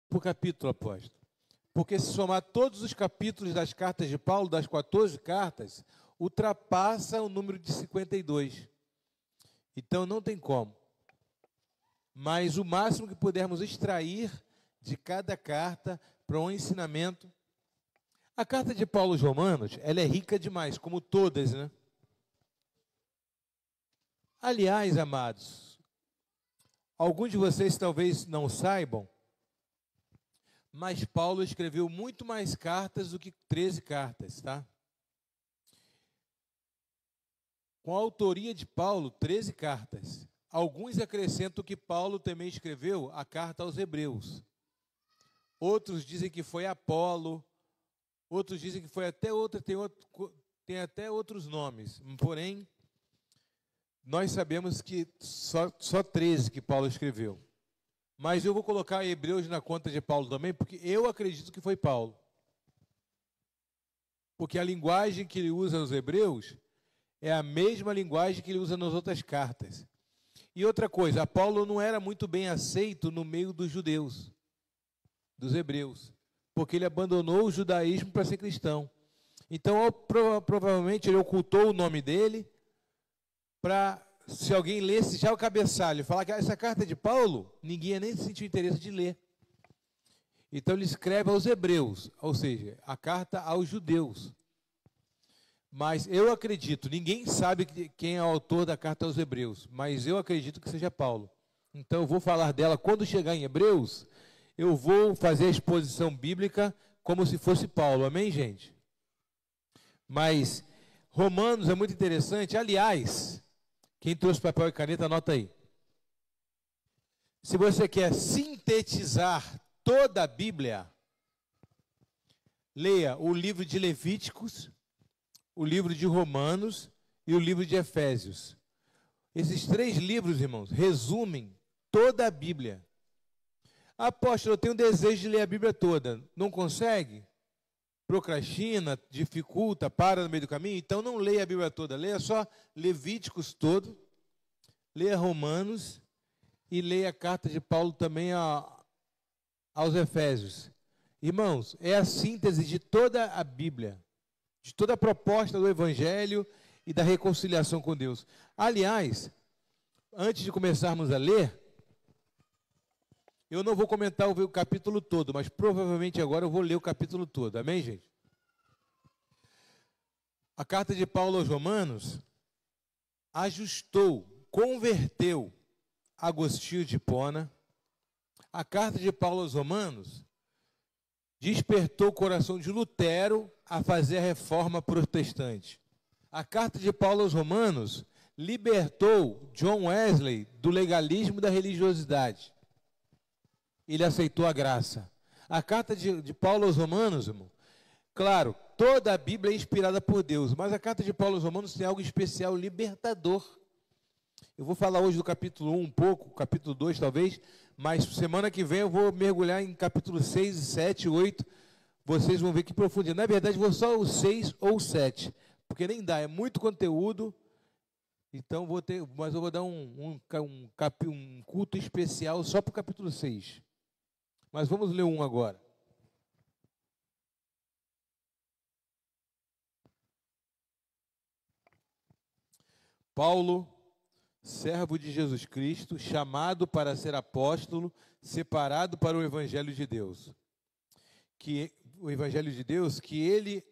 por capítulo, apóstolo. Porque se somar todos os capítulos das cartas de Paulo, das 14 cartas, ultrapassa o número de 52. Então não tem como. Mas o máximo que pudermos extrair de cada carta para um ensinamento. A carta de Paulo aos Romanos, ela é rica demais, como todas, né? Aliás, amados, alguns de vocês talvez não saibam, mas Paulo escreveu muito mais cartas do que 13 cartas, tá? Com a autoria de Paulo, 13 cartas. Alguns acrescentam que Paulo também escreveu a carta aos Hebreus. Outros dizem que foi Apolo, outros dizem que foi até outra, tem até outros nomes. Porém, nós sabemos que só 13 que Paulo escreveu. Mas eu vou colocar Hebreus na conta de Paulo também, porque eu acredito que foi Paulo. Porque a linguagem que ele usa nos Hebreus é a mesma linguagem que ele usa nas outras cartas. E outra coisa, Paulo não era muito bem aceito no meio dos judeus, dos hebreus, porque ele abandonou o judaísmo para ser cristão. Então, provavelmente, ele ocultou o nome dele para, se alguém lesse já o cabeçalho, falar que essa carta é de Paulo, ninguém ia nem sentir o interesse de ler. Então, ele escreve aos hebreus, ou seja, a carta aos judeus. Mas eu acredito, ninguém sabe quem é o autor da carta aos Hebreus, mas eu acredito que seja Paulo. Então eu vou falar dela quando chegar em Hebreus, eu vou fazer a exposição bíblica como se fosse Paulo, amém, gente? Mas Romanos é muito interessante, aliás, quem trouxe papel e caneta, anota aí. Se você quer sintetizar toda a Bíblia, leia o livro de Levíticos, o livro de Romanos e o livro de Efésios. Esses 3 livros, irmãos, resumem toda a Bíblia. Apóstolo, eu tenho desejo de ler a Bíblia toda. Não consegue? Procrastina, dificulta, para no meio do caminho? Então não leia a Bíblia toda. Leia só Levíticos todo, leia Romanos e leia a carta de Paulo também aos Efésios. Irmãos, é a síntese de toda a Bíblia, de toda a proposta do Evangelho e da reconciliação com Deus. Aliás, antes de começarmos a ler, eu não vou comentar o capítulo todo, mas provavelmente agora eu vou ler o capítulo todo. Amém, gente? A carta de Paulo aos Romanos ajustou, converteu Agostinho de Hipona. A carta de Paulo aos Romanos despertou o coração de Lutero a fazer a reforma protestante. A carta de Paulo aos Romanos libertou John Wesley do legalismo e da religiosidade. Ele aceitou a graça. A carta de Paulo aos Romanos, irmão, claro, toda a Bíblia é inspirada por Deus, mas a carta de Paulo aos Romanos tem algo especial, libertador. Eu vou falar hoje do capítulo 1 um pouco, capítulo 2 talvez, mas semana que vem eu vou mergulhar em capítulo 6, 7, 8. Vocês vão ver que profundidade. Na verdade, vou só o 6 ou o 7, porque nem dá, é muito conteúdo. Então, mas eu vou dar um culto especial só para o capítulo 6. Mas vamos ler um agora. Paulo, servo de Jesus Cristo, chamado para ser apóstolo, separado para o Evangelho de Deus. O Evangelho de Deus que ele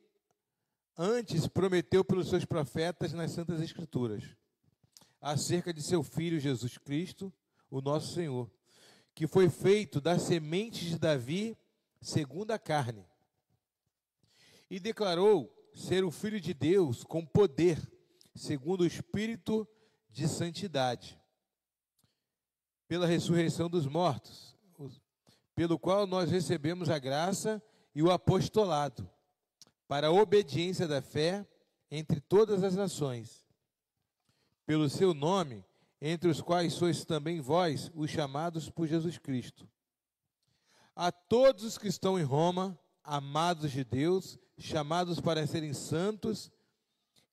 antes prometeu pelos seus profetas nas Santas Escrituras, acerca de seu Filho Jesus Cristo, o nosso Senhor, que foi feito da semente de Davi, segundo a carne, e declarou ser o Filho de Deus com poder, segundo o Espírito de santidade, pela ressurreição dos mortos, pelo qual nós recebemos a graça e o apostolado, para a obediência da fé entre todas as nações, pelo seu nome, entre os quais sois também vós, os chamados por Jesus Cristo. A todos os que estão em Roma, amados de Deus, chamados para serem santos,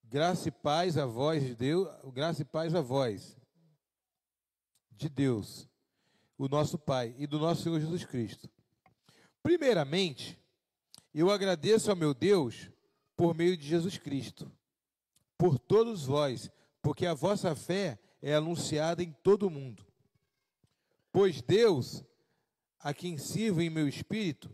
graça e paz a vós de Deus, graça e paz a vós, de Deus, o nosso Pai, e do nosso Senhor Jesus Cristo. Primeiramente, eu agradeço ao meu Deus por meio de Jesus Cristo, por todos vós, porque a vossa fé é anunciada em todo o mundo. Pois Deus, a quem sirvo em meu espírito,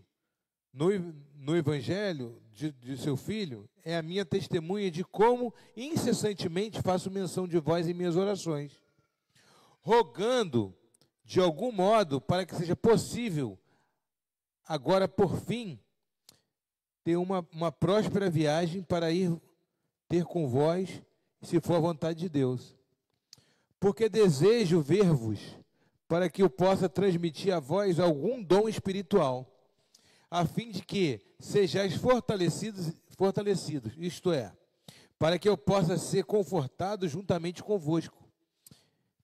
no Evangelho de seu Filho, é a minha testemunha de como incessantemente faço menção de vós em minhas orações, rogando, de algum modo, para que seja possível, agora por fim, ter uma próspera viagem para ir ter com vós, se for a vontade de Deus. Porque desejo ver-vos, para que eu possa transmitir a vós algum dom espiritual, a fim de que sejais fortalecidos, isto é, para que eu possa ser confortado juntamente convosco,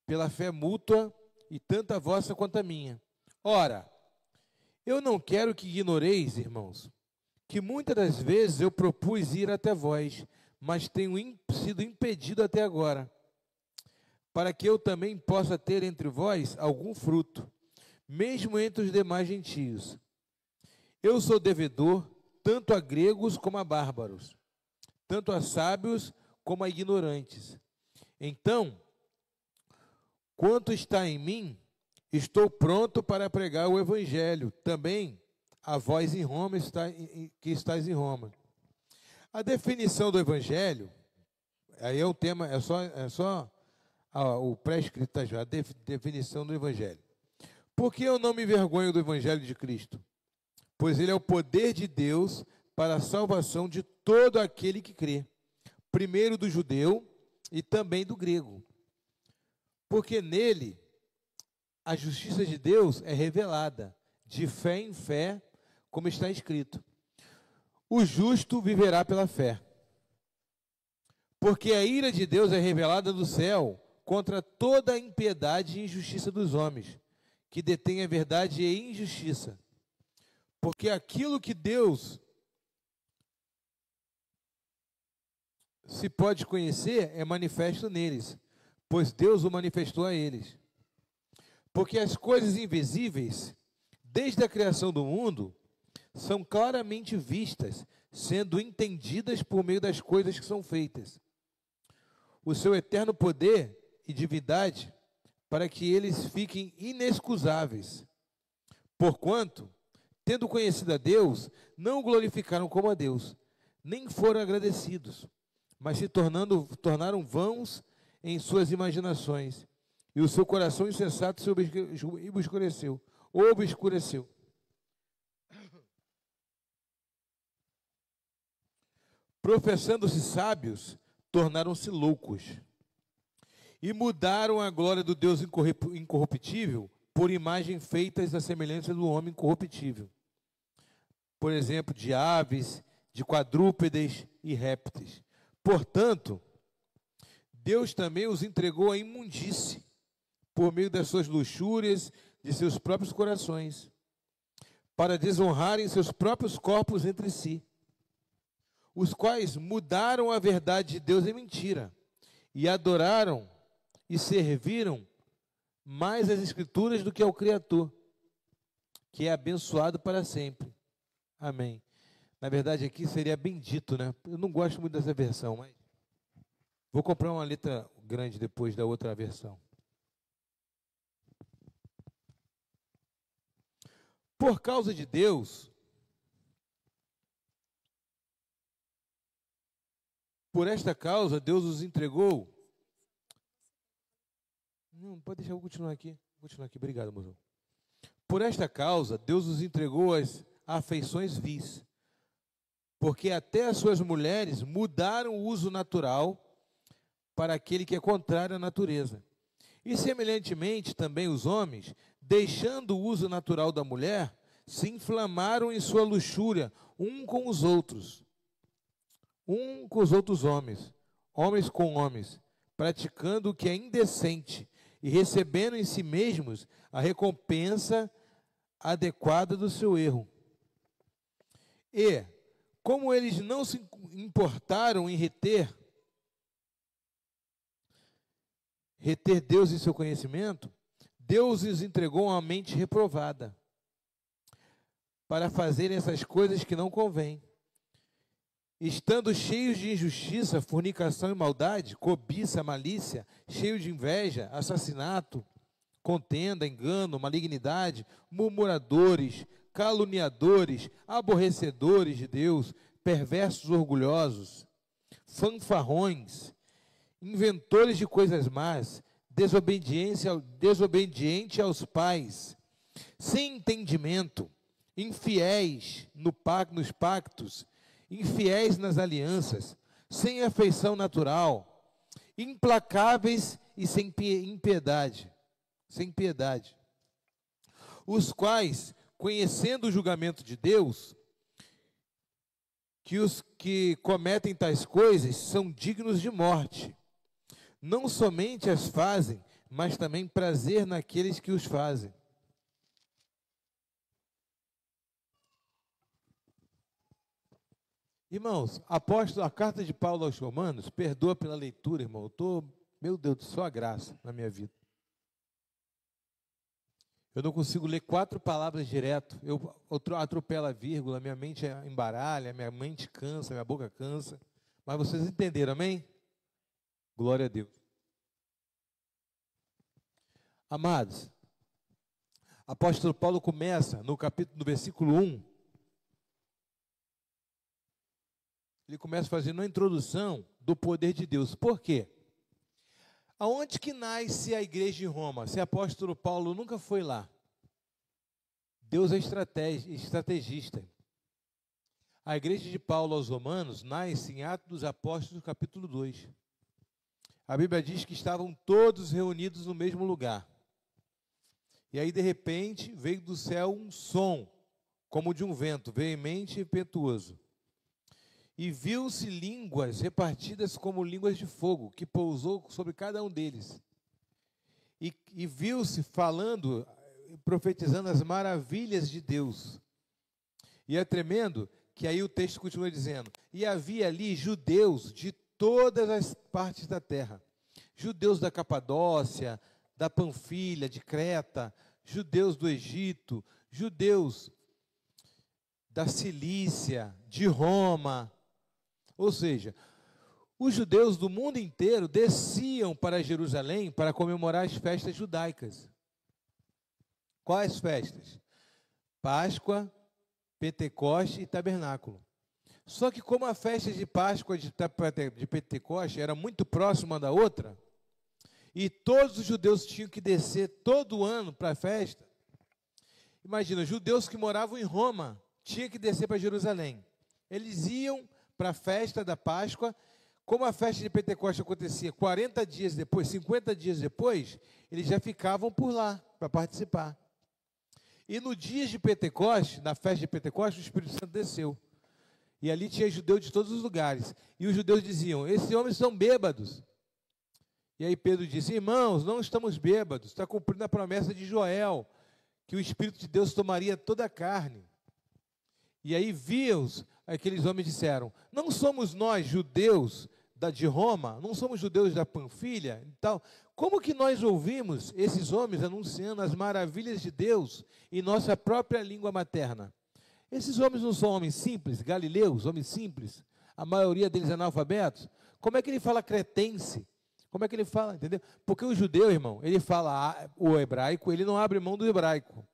pela fé mútua, e tanto a vossa quanto a minha. Ora, eu não quero que ignoreis, irmãos, que muitas das vezes eu propus ir até vós, mas tenho sido impedido até agora, para que eu também possa ter entre vós algum fruto, mesmo entre os demais gentios. Eu sou devedor tanto a gregos como a bárbaros, tanto a sábios como a ignorantes. Então, quanto está em mim, estou pronto para pregar o evangelho, também a vós em Roma, que estáis em Roma. A definição do evangelho, aí é o tema, é só o pré-escrito, tá já, a definição do evangelho. Por que eu não me envergonho do evangelho de Cristo? Pois ele é o poder de Deus para a salvação de todo aquele que crê, primeiro do judeu e também do grego. Porque nele a justiça de Deus é revelada, de fé em fé, como está escrito: o justo viverá pela fé. Porque a ira de Deus é revelada do céu contra toda a impiedade e injustiça dos homens, que detêm a verdade e injustiça. Porque aquilo que Deus se pode conhecer é manifesto neles, pois Deus o manifestou a eles. Porque as coisas invisíveis, desde a criação do mundo, são claramente vistas, sendo entendidas por meio das coisas que são feitas. O seu eterno poder e divindade, para que eles fiquem inexcusáveis. Porquanto, tendo conhecido a Deus, não o glorificaram como a Deus, nem foram agradecidos, mas se tornaram vãos em suas imaginações, e o seu coração insensato se obscureceu. Professando-se sábios, tornaram-se loucos, e mudaram a glória do Deus incorruptível por imagens feitas à semelhança do homem corruptível. Por exemplo, de aves, de quadrúpedes e répteis. Portanto, Deus também os entregou à imundície, por meio das suas luxúrias, de seus próprios corações, para desonrarem seus próprios corpos entre si, os quais mudaram a verdade de Deus em mentira, e adoraram e serviram mais as Escrituras do que ao Criador, que é abençoado para sempre. Amém. Na verdade, aqui seria bendito, né? Eu não gosto muito dessa versão, mas vou comprar uma letra grande depois da outra versão. Por causa de Deus, por esta causa, Deus os entregou. Não, pode deixar eu continuar aqui. Vou continuar aqui, obrigado, moção. Por esta causa, Deus os entregou às afeições vis, porque até as suas mulheres mudaram o uso natural para aquele que é contrário à natureza. E semelhantemente também os homens, deixando o uso natural da mulher, se inflamaram em sua luxúria com os outros homens, homens com homens, praticando o que é indecente e recebendo em si mesmos a recompensa adequada do seu erro. E, como eles não se importaram em reter Deus em seu conhecimento, Deus os entregou uma mente reprovada, para fazerem essas coisas que não convêm, estando cheios de injustiça, fornicação e maldade, cobiça, malícia, cheios de inveja, assassinato, contenda, engano, malignidade, murmuradores, caluniadores, aborrecedores de Deus, perversos, orgulhosos, fanfarrões, inventores de coisas más, desobediente aos pais, sem entendimento, infiéis nos pactos, infiéis nas alianças, sem afeição natural, implacáveis e sem piedade, os quais, conhecendo o julgamento de Deus, que os que cometem tais coisas são dignos de morte, não somente as fazem, mas também prazer naqueles que os fazem. Irmãos, a carta de Paulo aos Romanos, perdoa pela leitura, irmão, meu Deus, só a graça na minha vida. Eu não consigo ler 4 palavras direto, eu atropelo a vírgula, minha mente embaralha, minha mente cansa, minha boca cansa, mas vocês entenderam, amém? Glória a Deus. Amados, apóstolo Paulo começa no versículo 1, ele começa fazendo uma introdução do poder de Deus. Por quê? Aonde que nasce a igreja de Roma? Se apóstolo Paulo nunca foi lá. Deus é estrategista. A igreja de Paulo aos Romanos nasce em Atos dos Apóstolos, capítulo 2. A Bíblia diz que estavam todos reunidos no mesmo lugar. E aí, de repente, veio do céu um som, como de um vento, veemente e impetuoso. E viu-se línguas repartidas como línguas de fogo, que pousou sobre cada um deles. E viu-se falando, profetizando as maravilhas de Deus. E é tremendo que aí o texto continua dizendo, e havia ali judeus de todas as partes da terra, judeus da Capadócia, da Panfilha, de Creta, judeus do Egito, judeus da Cilícia, de Roma. Ou seja, os judeus do mundo inteiro desciam para Jerusalém para comemorar as festas judaicas. Quais festas? Páscoa, Pentecoste e Tabernáculo. Só que como a festa de Páscoa de Pentecoste era muito próxima da outra, e todos os judeus tinham que descer todo ano para a festa, imagina, judeus que moravam em Roma tinham que descer para Jerusalém. Eles iam para a festa da Páscoa, como a festa de Pentecoste acontecia 40 dias depois, 50 dias depois, eles já ficavam por lá para participar. E no dia de Pentecoste, na festa de Pentecoste, o Espírito Santo desceu. E ali tinha judeu de todos os lugares. E os judeus diziam, esses homens são bêbados. E aí Pedro disse, irmãos, não estamos bêbados, está cumprindo a promessa de Joel, que o Espírito de Deus tomaria toda a carne. E aí aqueles homens disseram, não somos nós judeus de Roma, não somos judeus da Panfilha e tal, como que nós ouvimos esses homens anunciando as maravilhas de Deus em nossa própria língua materna? Esses homens não são homens simples, galileus, homens simples, a maioria deles analfabetos? Como é que ele fala cretense? Como é que ele fala, entendeu? Porque o judeu, irmão, ele fala o hebraico, ele não abre mão do hebraico.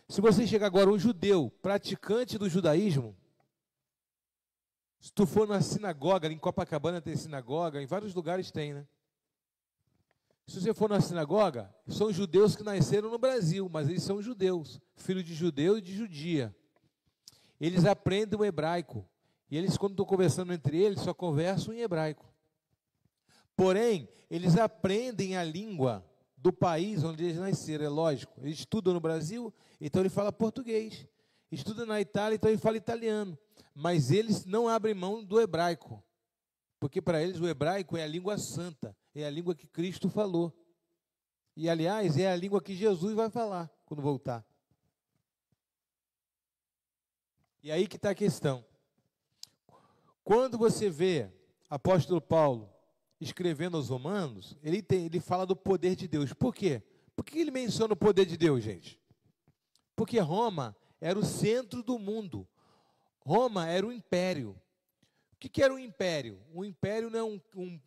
Se você chegar agora um judeu, praticante do judaísmo, se tu for na sinagoga, em Copacabana tem sinagoga, em vários lugares tem, né? Se você for na sinagoga, são judeus que nasceram no Brasil, mas eles são judeus, filhos de judeu e de judia. Eles aprendem o hebraico, e eles, quando estão conversando entre eles, só conversam em hebraico. Porém, eles aprendem a língua do país onde eles nasceram, é lógico. Eles estudam no Brasil, então ele fala português. Estuda na Itália, então ele fala italiano. Mas eles não abrem mão do hebraico, porque para eles o hebraico é a língua santa, é a língua que Cristo falou. E, aliás, é a língua que Jesus vai falar quando voltar. E aí que está a questão. Quando você vê apóstolo Paulo escrevendo aos Romanos, ele fala do poder de Deus. Por quê? Por que ele menciona o poder de Deus, gente? Porque Roma era o centro do mundo. Roma era um império. O que era um império? Um império não é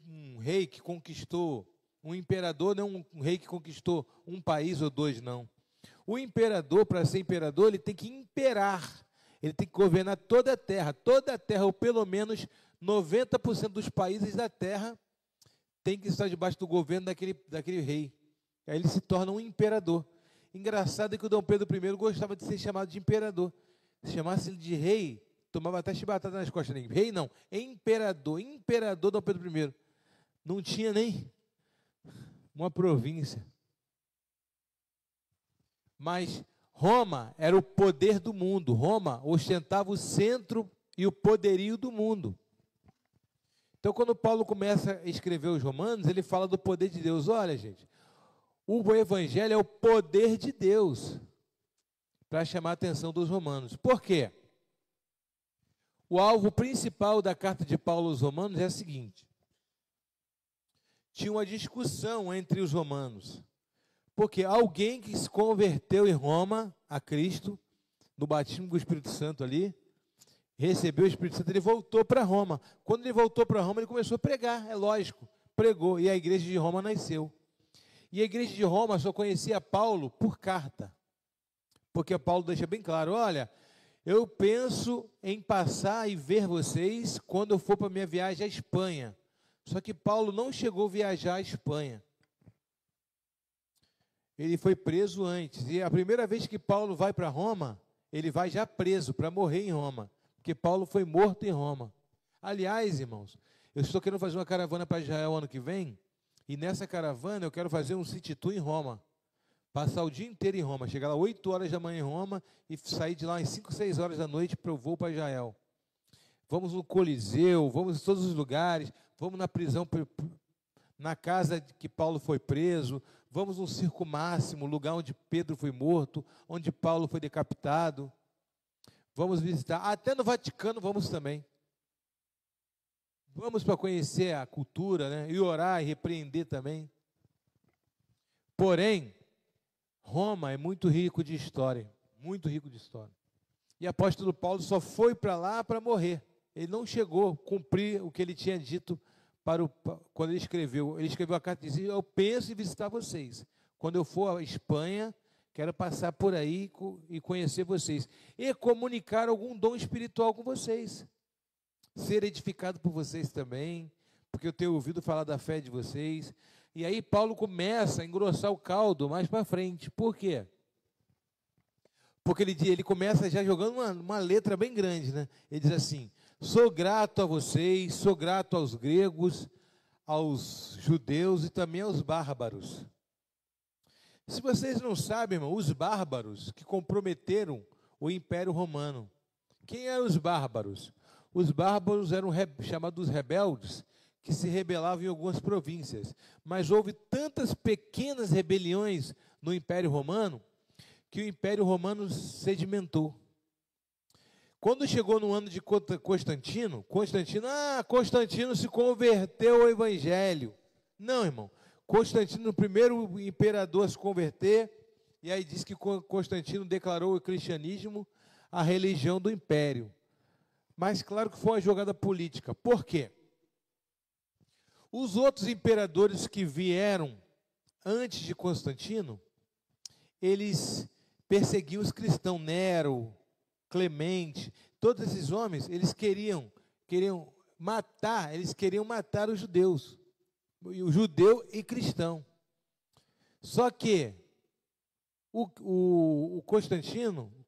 um rei que conquistou, um imperador não é um rei que conquistou um país ou dois, não. O imperador, para ser imperador, ele tem que imperar, ele tem que governar toda a terra, ou pelo menos 90% dos países da terra tem que estar debaixo do governo daquele rei. Aí ele se torna um imperador. Engraçado é que o Dom Pedro I gostava de ser chamado de imperador. Se chamasse ele de rei, tomava até chibatada nas costas dele. Rei não, imperador Dom Pedro I. Não tinha nem uma província. Mas Roma era o poder do mundo. Roma ostentava o centro e o poderio do mundo. Então, quando Paulo começa a escrever os Romanos, ele fala do poder de Deus. Olha, gente, o Evangelho é o poder de Deus para chamar a atenção dos romanos. Por quê? O alvo principal da carta de Paulo aos Romanos é o seguinte: tinha uma discussão entre os romanos, porque alguém que se converteu em Roma a Cristo, no batismo do Espírito Santo ali, recebeu o Espírito Santo, ele voltou para Roma. Quando ele voltou para Roma, ele começou a pregar, é lógico, pregou, e a igreja de Roma nasceu. E a igreja de Roma só conhecia Paulo por carta, porque Paulo deixa bem claro: olha, eu penso em passar e ver vocês quando eu for para a minha viagem à Espanha. Só que Paulo não chegou a viajar à Espanha. Ele foi preso antes. E a primeira vez que Paulo vai para Roma, ele vai já preso, para morrer em Roma. Porque Paulo foi morto em Roma. Aliás, irmãos, eu estou querendo fazer uma caravana para Israel ano que vem. E nessa caravana eu quero fazer um city tour em Roma. Passar o dia inteiro em Roma. Chegar lá 8 horas da manhã em Roma e sair de lá às 5, 6 horas da noite para o voo para Israel. Vamos no Coliseu, vamos em todos os lugares, vamos na prisão, na casa que Paulo foi preso, vamos no Circo Máximo, lugar onde Pedro foi morto, onde Paulo foi decapitado. Vamos visitar, até no Vaticano vamos também. Vamos para conhecer a cultura, né? E orar e repreender também. Porém, Roma é muito rico de história, muito rico de história. E o apóstolo Paulo só foi para lá para morrer. Ele não chegou a cumprir o que ele tinha dito quando ele escreveu. Ele escreveu a carta e dizia: eu penso em visitar vocês. Quando eu for à Espanha, quero passar por aí e conhecer vocês. E comunicar algum dom espiritual com vocês. Ser edificado por vocês também, porque eu tenho ouvido falar da fé de vocês. E aí Paulo começa a engrossar o caldo mais para frente. Por quê? Porque ele começa já jogando uma letra bem grande, né? Ele diz assim: sou grato a vocês, sou grato aos gregos, aos judeus e também aos bárbaros. Se vocês não sabem, irmão, os bárbaros que comprometeram o Império Romano. Quem eram os bárbaros? Os bárbaros eram chamados rebeldes, que se rebelavam em algumas províncias. Mas houve tantas pequenas rebeliões no Império Romano, que o Império Romano sedimentou. Quando chegou no ano de Constantino se converteu ao Evangelho. Não, irmão. Constantino, o primeiro imperador a se converter, e aí diz que Constantino declarou o cristianismo a religião do império. Mas claro que foi uma jogada política. Por quê? Os outros imperadores que vieram antes de Constantino, eles perseguiam os cristãos. Nero, Clemente, todos esses homens, eles queriam matar os judeus, o judeu e cristão. Só que o Constantino, o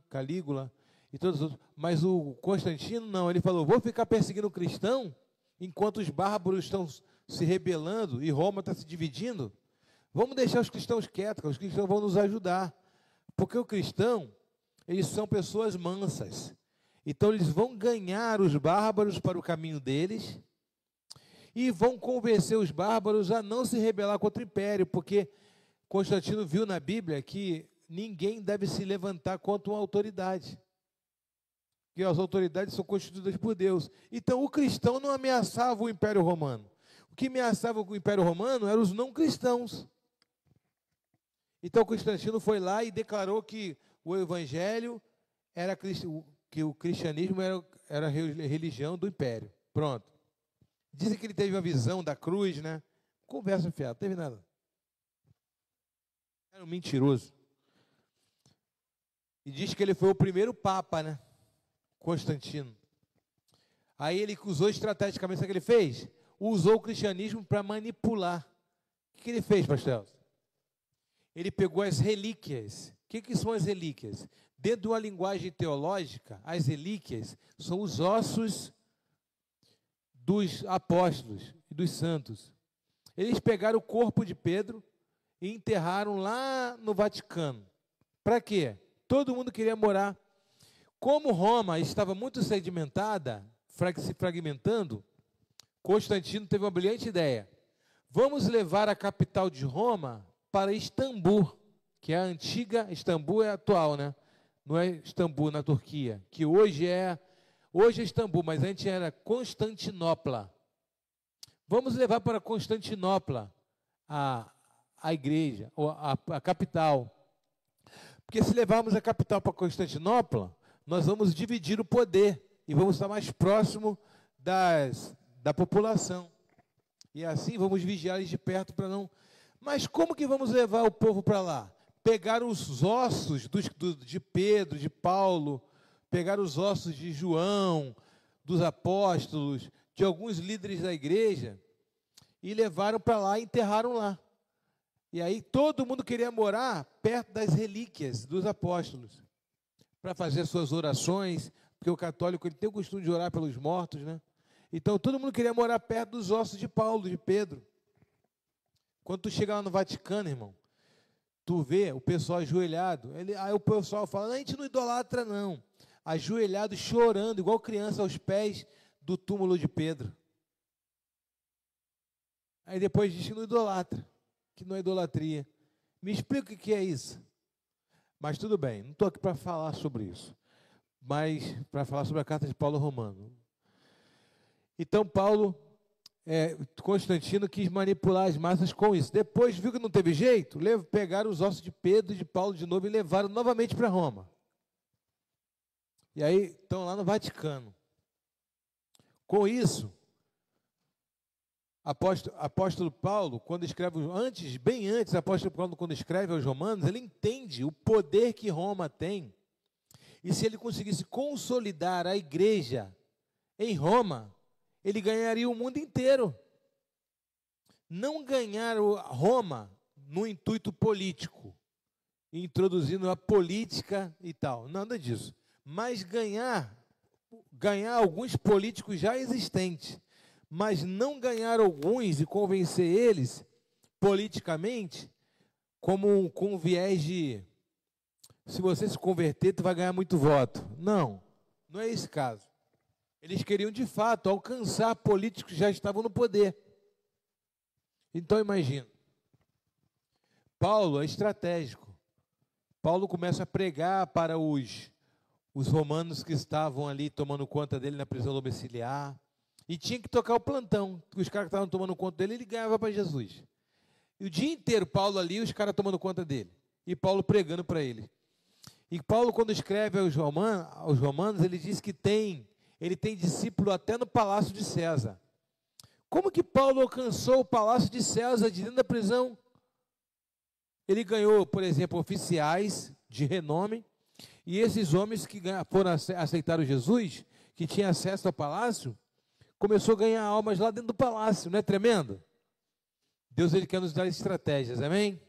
Calígula e todos os outros, mas o Constantino não, ele falou: vou ficar perseguindo o cristão enquanto os bárbaros estão se rebelando e Roma está se dividindo. Vamos deixar os cristãos quietos, os cristãos vão nos ajudar, porque o cristão, eles são pessoas mansas, então eles vão ganhar os bárbaros para o caminho deles e vão convencer os bárbaros a não se rebelar contra o império, porque Constantino viu na Bíblia que ninguém deve se levantar contra uma autoridade, que as autoridades são constituídas por Deus. Então o cristão não ameaçava o Império Romano. O que ameaçava o Império Romano eram os não cristãos. Então Constantino foi lá e declarou que o evangelho era que o cristianismo era a religião do império. Pronto. Dizem que ele teve uma visão da cruz, né? Conversa fiada, não teve nada. Era um mentiroso. E diz que ele foi o primeiro papa, né? Constantino. Aí ele usou estrategicamente, sabe o que ele fez? Usou o cristianismo para manipular. O que ele fez, pastor Elcio? Ele pegou as relíquias. O que são as relíquias? Dentro de uma linguagem teológica, as relíquias são os ossos dos apóstolos e dos santos. Eles pegaram o corpo de Pedro e enterraram lá no Vaticano. Para quê? Todo mundo queria morar. Como Roma estava muito sedimentada, se fragmentando, Constantino teve uma brilhante ideia. Vamos levar a capital de Roma para Istambul, que é a antiga, Istambul é atual, né? Não é Istambul na Turquia, que hoje é Istambul, mas antes era Constantinopla. Vamos levar para Constantinopla a igreja, ou a capital. Porque se levarmos a capital para Constantinopla, nós vamos dividir o poder e vamos estar mais próximo da população. E assim vamos vigiar eles de perto para não... Mas como que vamos levar o povo para lá? Pegar os ossos de Pedro, de Paulo, pegar os ossos de João, dos apóstolos, de alguns líderes da igreja, e levaram para lá e enterraram lá. E aí todo mundo queria morar perto das relíquias dos apóstolos, para fazer suas orações, porque o católico ele tem o costume de orar pelos mortos, né? Então todo mundo queria morar perto dos ossos de Paulo, de Pedro. Quando tu chega lá no Vaticano, irmão, tu vê o pessoal ajoelhado, aí o pessoal fala, a gente não idolatra não, ajoelhado, chorando, igual criança aos pés do túmulo de Pedro. Aí depois diz que não idolatra, que não é idolatria. Me explica o que é isso. Mas tudo bem, não estou aqui para falar sobre isso, mas para falar sobre a carta de Paulo Romano. Então Constantino quis manipular as massas com isso. Depois viu que não teve jeito, pegaram os ossos de Pedro e de Paulo de novo e levaram novamente para Roma. E aí estão lá no Vaticano. Com isso, apóstolo Paulo, quando escreve, bem antes, apóstolo Paulo, quando escreve aos Romanos, ele entende o poder que Roma tem. E se ele conseguisse consolidar a igreja em Roma, ele ganharia o mundo inteiro. Não ganhar Roma no intuito político, introduzindo a política e tal, nada disso. Mas ganhar alguns políticos já existentes, mas não ganhar alguns e convencer eles politicamente com viés de se você se converter, tu vai ganhar muito voto. Não é esse caso. Eles queriam, de fato, alcançar políticos que já estavam no poder. Então, imagina. Paulo é estratégico. Paulo começa a pregar para os romanos que estavam ali tomando conta dele na prisão domiciliar. E tinha que tocar o plantão. Os caras que estavam tomando conta dele, ele ganhava para Jesus. E o dia inteiro, Paulo ali, os caras tomando conta dele. E Paulo pregando para ele. E Paulo, quando escreve aos romanos, ele diz que ele tem discípulo até no palácio de César. Como que Paulo alcançou o palácio de César de dentro da prisão? Ele ganhou, por exemplo, oficiais de renome, e esses homens que aceitaram Jesus, que tinham acesso ao palácio, começou a ganhar almas lá dentro do palácio. Não é tremendo? Deus, ele quer nos dar estratégias, amém?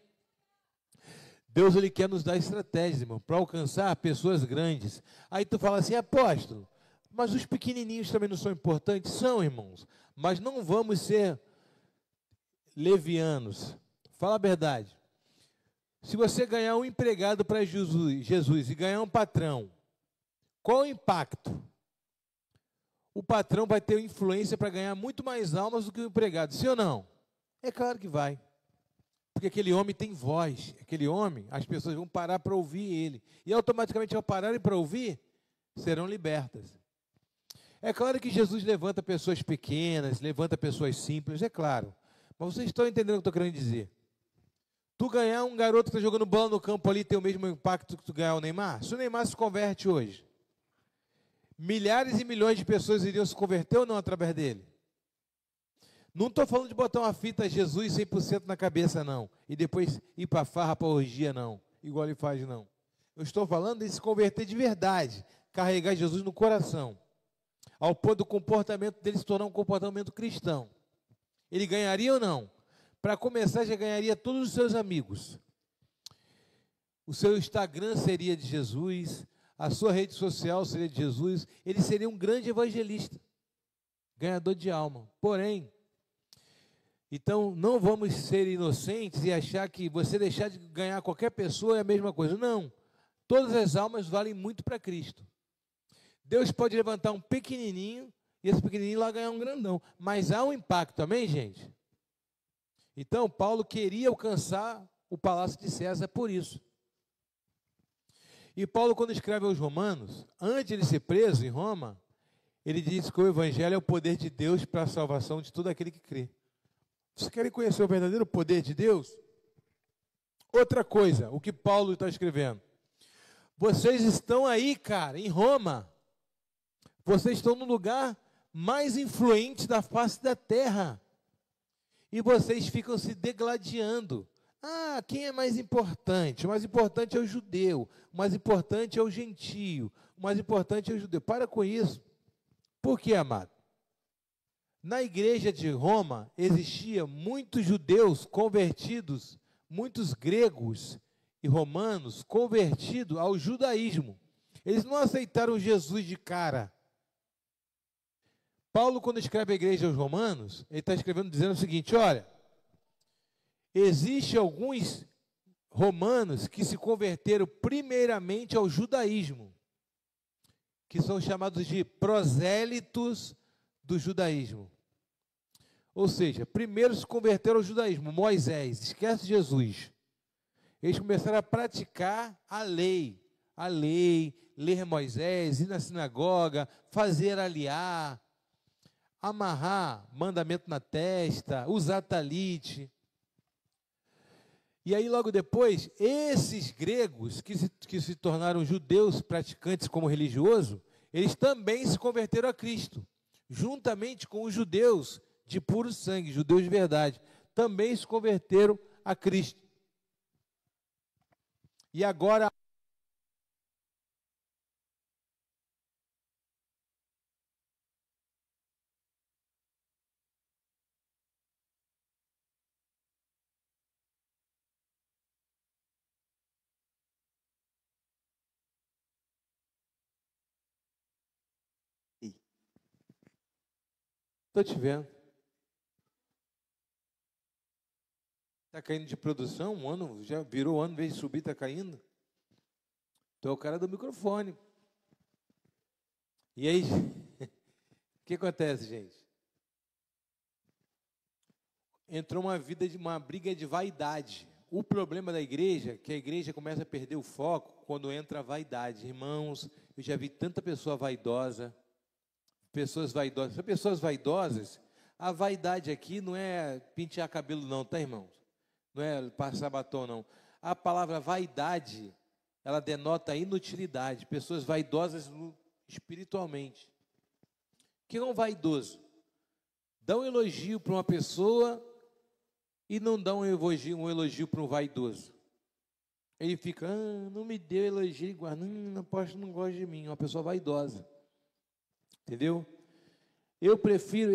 Deus, ele quer nos dar estratégias, irmão, para alcançar pessoas grandes. Aí tu fala assim, apóstolo, mas os pequenininhos também não são importantes? São, irmãos, mas não vamos ser levianos. Fala a verdade. Se você ganhar um empregado para Jesus e ganhar um patrão, qual o impacto? O patrão vai ter influência para ganhar muito mais almas do que o empregado, sim ou não? É claro que vai. Porque aquele homem tem voz. Aquele homem, as pessoas vão parar para ouvir ele. E automaticamente, ao pararem para ouvir, serão libertas. É claro que Jesus levanta pessoas pequenas, levanta pessoas simples, é claro. Mas vocês estão entendendo o que eu estou querendo dizer. Tu ganhar um garoto que está jogando bola no campo ali tem o mesmo impacto que tu ganhar o Neymar? Se o Neymar se converte hoje, milhares e milhões de pessoas iriam se converter ou não através dele? Não estou falando de botar uma fita Jesus 100% na cabeça, não. E depois ir para farra, para orgia, não. Igual ele faz, não. Eu estou falando de se converter de verdade. Carregar Jesus no coração. Ao ponto do comportamento dele se tornar um comportamento cristão. Ele ganharia ou não? Para começar, já ganharia todos os seus amigos. O seu Instagram seria de Jesus. A sua rede social seria de Jesus. Ele seria um grande evangelista. Ganhador de alma. Porém, então, não vamos ser inocentes e achar que você deixar de ganhar qualquer pessoa é a mesma coisa. Não. Todas as almas valem muito para Cristo. Deus pode levantar um pequenininho e esse pequenininho lá ganhar um grandão. Mas há um impacto, amém, gente? Então, Paulo queria alcançar o palácio de César por isso. E Paulo, quando escreve aos Romanos, antes de ele ser preso em Roma, ele diz que o Evangelho é o poder de Deus para a salvação de todo aquele que crê. Vocês querem conhecer o verdadeiro poder de Deus? Outra coisa, o que Paulo está escrevendo. Vocês estão aí, cara, em Roma. Vocês estão no lugar mais influente da face da terra. E vocês ficam se degladiando. Ah, quem é mais importante? O mais importante é o judeu. O mais importante é o gentio. O mais importante é o judeu. Para com isso. Por quê, amado? Na igreja de Roma, existia muitos judeus convertidos, muitos gregos e romanos convertidos ao judaísmo. Eles não aceitaram Jesus de cara. Paulo, quando escreve a igreja aos romanos, ele está escrevendo dizendo o seguinte, olha, existem alguns romanos que se converteram primeiramente ao judaísmo, que são chamados de prosélitos do judaísmo. Ou seja, primeiro se converteram ao judaísmo, Moisés, esquece Jesus. Eles começaram a praticar a lei, ler Moisés, ir na sinagoga, fazer aliar, amarrar mandamento na testa, usar talite. E aí logo depois, esses gregos que se tornaram judeus praticantes como religioso, eles também se converteram a Cristo. Juntamente com os judeus de puro sangue, judeus de verdade, também se converteram a Cristo. E agora, estou te vendo. Está caindo de produção, um ano, já virou um ano, em vez de subir, está caindo. Tu é o cara do microfone. E aí, o que acontece, gente? Entrou uma briga de vaidade. O problema da igreja é que a igreja começa a perder o foco quando entra a vaidade. Irmãos, eu já vi tanta pessoa vaidosa, pessoas vaidosas. Para pessoas vaidosas, a vaidade aqui não é pentear cabelo não, tá, irmãos? Não é passar batom, não. A palavra vaidade, ela denota inutilidade. Pessoas vaidosas espiritualmente. O que é um vaidoso? Dá um elogio para uma pessoa e não dá um elogio para um vaidoso. Ele fica, não me deu elogio igual, não gosta de mim. Uma pessoa vaidosa. Entendeu? Eu prefiro,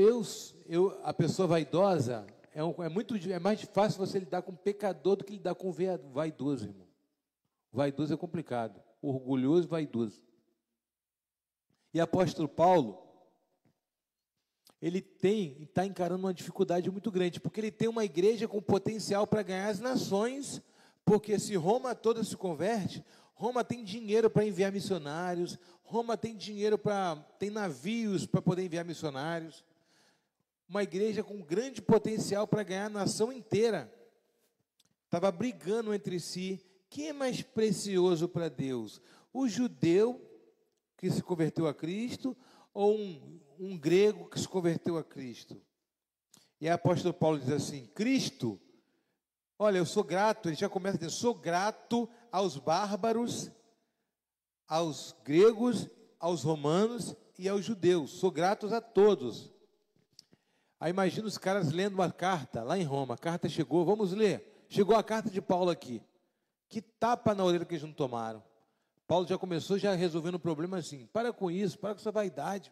a pessoa vaidosa, é mais fácil você lidar com um pecador do que lidar com um vaidoso, irmão. Vaidoso é complicado. Orgulhoso e vaidoso. E apóstolo Paulo, ele está encarando uma dificuldade muito grande, porque ele tem uma igreja com potencial para ganhar as nações, porque se Roma toda se converte, Roma tem dinheiro para enviar missionários, Roma tem tem navios para poder enviar missionários. Uma igreja com grande potencial para ganhar a nação inteira. Estava brigando entre si. Quem é mais precioso para Deus? O judeu que se converteu a Cristo ou um grego que se converteu a Cristo? E o apóstolo Paulo diz assim, Cristo Olha, eu sou grato, ele já começa dizendo, sou grato aos bárbaros, aos gregos, aos romanos e aos judeus. Sou grato a todos. Aí imagina os caras lendo uma carta lá em Roma. A carta chegou, vamos ler. Chegou a carta de Paulo aqui. Que tapa na orelha que eles não tomaram. Paulo já começou resolvendo o problema assim. Para com isso, para com essa vaidade.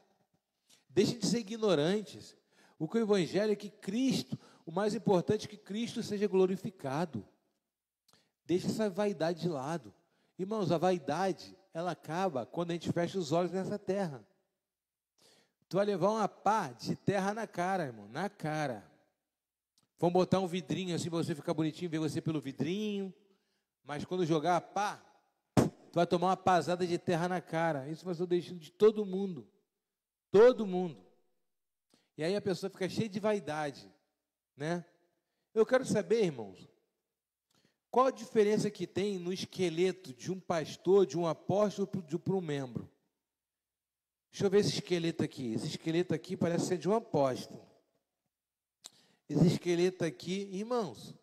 Deixem de ser ignorantes. O que o evangelho é que Cristo, o mais importante é que Cristo seja glorificado. Deixe essa vaidade de lado. Irmãos, a vaidade, ela acaba quando a gente fecha os olhos nessa terra. Tu vai levar uma pá de terra na cara, irmão, na cara. Vão botar um vidrinho assim para você ficar bonitinho, ver você pelo vidrinho. Mas quando jogar a pá, tu vai tomar uma pasada de terra na cara. Isso vai ser o destino de todo mundo. Todo mundo. E aí a pessoa fica cheia de vaidade, né? Eu quero saber, irmãos, qual a diferença que tem no esqueleto de um pastor, de um apóstolo para um membro? Deixa eu ver esse esqueleto aqui. Esse esqueleto aqui parece ser de um apóstolo. Esse esqueleto aqui, irmãos,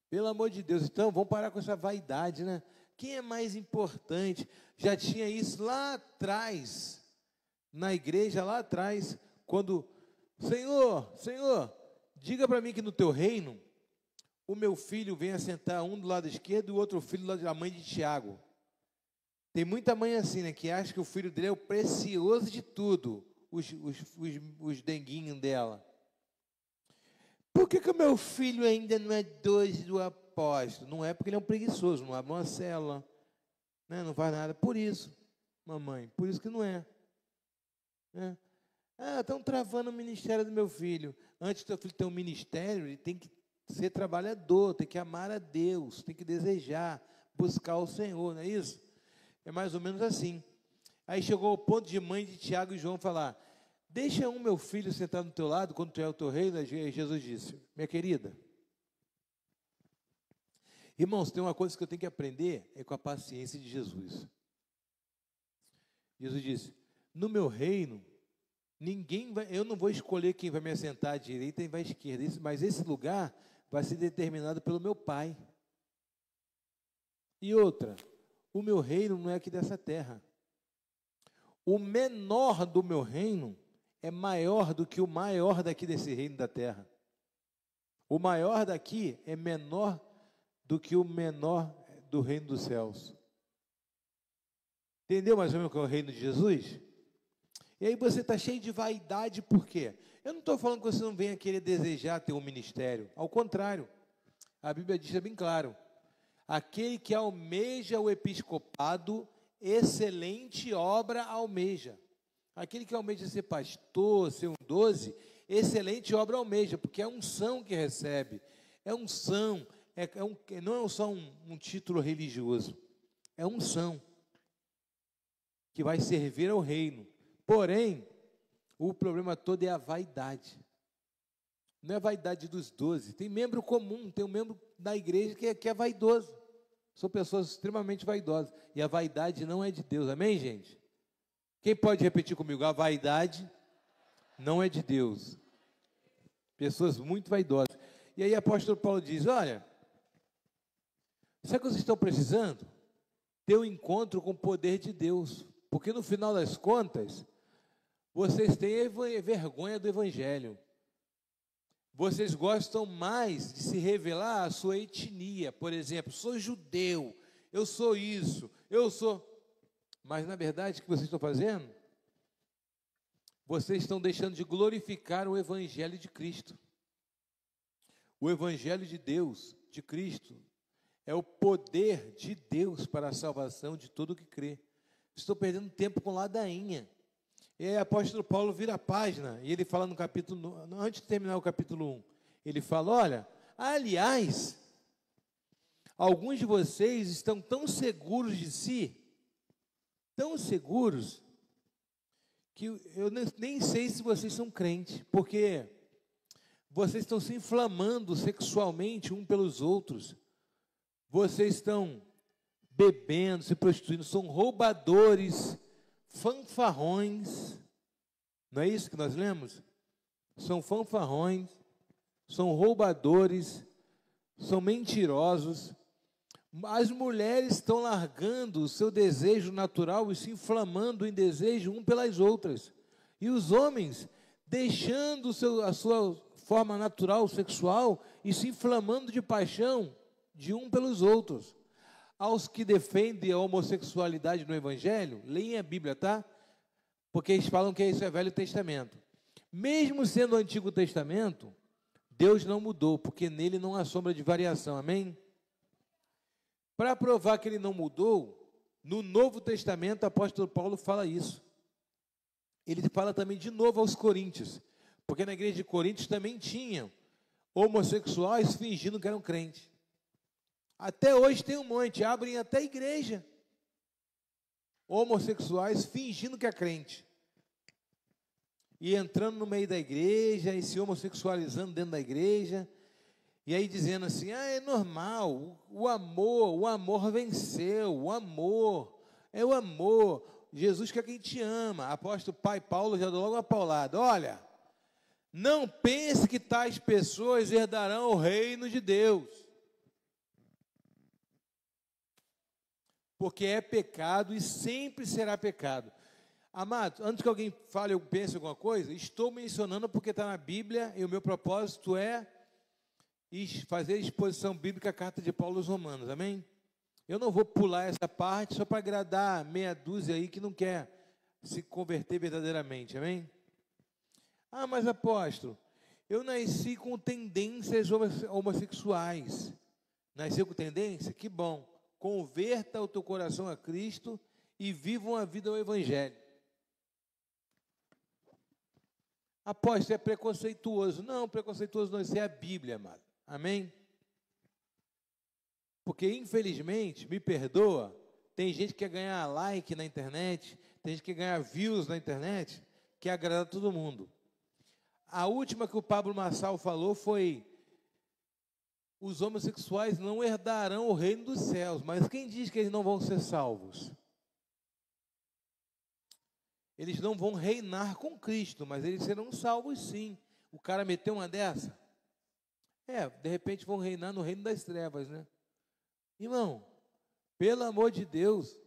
pelo amor de Deus, então vamos parar com essa vaidade, né? Quem é mais importante? Já tinha isso lá atrás, na igreja lá atrás, quando, Senhor, diga para mim que no teu reino, o meu filho venha sentar um do lado esquerdo e o outro filho do lado da mãe de Tiago. Tem muita mãe assim, né, que acha que o filho dele é o precioso de tudo, os denguinhos dela. Por que o meu filho ainda não é doce do apóstolo? Não é porque ele é um preguiçoso, não abre uma célula, né, não faz nada. Por isso, mamãe, por isso que não é. Né? Estão travando o ministério do meu filho. Antes do teu filho ter um ministério, ele tem que ser trabalhador, tem que amar a Deus, tem que desejar, buscar o Senhor, não é isso? É mais ou menos assim. Aí chegou o ponto de mãe de Tiago e João falar, deixa meu filho sentar do teu lado, quando tu é o teu reino. Aí Jesus disse, minha querida, irmãos, tem uma coisa que eu tenho que aprender, é com a paciência de Jesus. Jesus disse, no meu reino, eu não vou escolher quem vai me assentar à direita e vai à esquerda, mas esse lugar vai ser determinado pelo meu Pai. E outra, o meu reino não é aqui dessa terra. O menor do meu reino é maior do que o maior daqui desse reino da terra. O maior daqui é menor do que o menor do reino dos céus. Entendeu mais ou menos o que é o reino de Jesus? E aí você está cheio de vaidade, por quê? Eu não estou falando que você não venha querer desejar ter um ministério. Ao contrário, a Bíblia diz bem claro, aquele que almeja o episcopado, excelente obra almeja. Aquele que almeja ser pastor, ser um 12, excelente obra almeja, porque é unção que recebe. É unção, não é só um título religioso, é unção que vai servir ao reino. Porém, o problema todo é a vaidade. Não é a vaidade dos 12. Tem membro comum, tem um membro da igreja que é vaidoso. São pessoas extremamente vaidosas. E a vaidade não é de Deus. Amém, gente? Quem pode repetir comigo? A vaidade não é de Deus. Pessoas muito vaidosas. E aí o apóstolo Paulo diz, olha, sabe o que vocês estão precisando? Ter um encontro com o poder de Deus. Porque no final das contas, vocês têm vergonha do evangelho. Vocês gostam mais de se revelar a sua etnia. Por exemplo, sou judeu, eu sou isso, eu sou... Mas, na verdade, o que vocês estão fazendo? Vocês estão deixando de glorificar o evangelho de Cristo. O evangelho de Deus, de Cristo, é o poder de Deus para a salvação de todo o que crê. Estou perdendo tempo com ladainha. E aí o apóstolo Paulo vira a página, e ele fala no capítulo, antes de terminar o capítulo 1, ele fala, olha, aliás, alguns de vocês estão tão seguros de si, tão seguros, que eu nem sei se vocês são crentes, porque vocês estão se inflamando sexualmente um pelos outros, vocês estão bebendo, se prostituindo, são roubadores, fanfarrões, não é isso que nós lemos? São fanfarrões, são roubadores, são mentirosos. As mulheres estão largando o seu desejo natural e se inflamando em desejo um pelas outras. E os homens deixando a sua forma natural sexual e se inflamando de paixão de um pelos outros. Aos que defendem a homossexualidade no Evangelho, leem a Bíblia, tá? Porque eles falam que isso é Velho Testamento. Mesmo sendo o Antigo Testamento, Deus não mudou, porque nele não há sombra de variação, amém? Para provar que ele não mudou, no Novo Testamento, o apóstolo Paulo fala isso. Ele fala também de novo aos Coríntios, porque na igreja de Coríntios também tinham homossexuais fingindo que eram crentes. Até hoje tem um monte, abrem até igreja. Homossexuais fingindo que é crente. E entrando no meio da igreja, e se homossexualizando dentro da igreja, e aí dizendo assim, é normal, o amor venceu, o amor, é o amor, Jesus quer quem te ama. Apóstolo Pai Paulo já deu logo uma paulada, olha, não pense que tais pessoas herdarão o reino de Deus, porque é pecado e sempre será pecado. Amado, antes que alguém fale ou pense alguma coisa, estou mencionando porque está na Bíblia e o meu propósito é fazer a exposição bíblica, a carta de Paulo aos Romanos, amém? Eu não vou pular essa parte só para agradar meia dúzia aí que não quer se converter verdadeiramente, amém? Ah, mas apóstolo, eu nasci com tendências homossexuais. Nasceu com tendência? Que bom. Converta o teu coração a Cristo e viva uma vida ao Evangelho. Apóstolo, é preconceituoso. Não, preconceituoso não, isso é a Bíblia, amado. Amém? Porque, infelizmente, me perdoa, tem gente que quer ganhar like na internet, tem gente que quer ganhar views na internet, que agrada todo mundo. A última que o Pablo Marçal falou foi: os homossexuais não herdarão o reino dos céus. Mas quem diz que eles não vão ser salvos? Eles não vão reinar com Cristo, mas eles serão salvos sim. O cara meteu uma dessa? De repente vão reinar no reino das trevas, né? Irmão, pelo amor de Deus,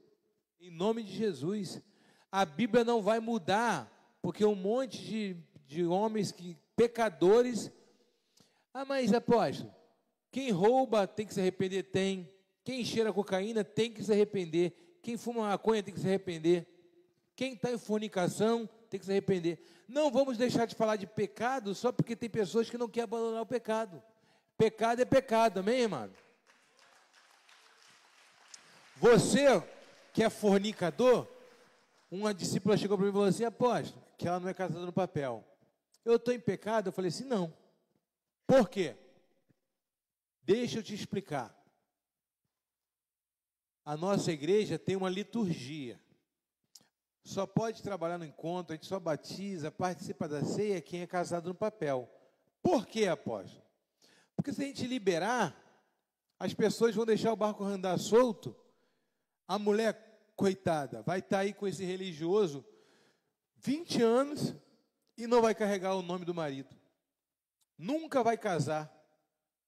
em nome de Jesus, a Bíblia não vai mudar, porque um monte de homens pecadores. Ah, mas apóstolo, quem rouba tem que se arrepender? Tem. Quem cheira cocaína tem que se arrepender. Quem fuma maconha tem que se arrepender. Quem está em fornicação tem que se arrepender. Não vamos deixar de falar de pecado só porque tem pessoas que não querem abandonar o pecado. Pecado é pecado, amém, irmão? Você que é fornicador, uma discípula chegou para mim e falou assim: apóstolo, que ela não é casada no papel. Eu estou em pecado? Eu falei assim: não. Por quê? Deixa eu te explicar. A nossa igreja tem uma liturgia. Só pode trabalhar no encontro, a gente só batiza, participa da ceia quem é casado no papel. Por quê, apóstolo? Porque se a gente liberar, as pessoas vão deixar o barco andar solto, a mulher, coitada, vai estar aí com esse religioso 20 anos e não vai carregar o nome do marido. Nunca vai casar.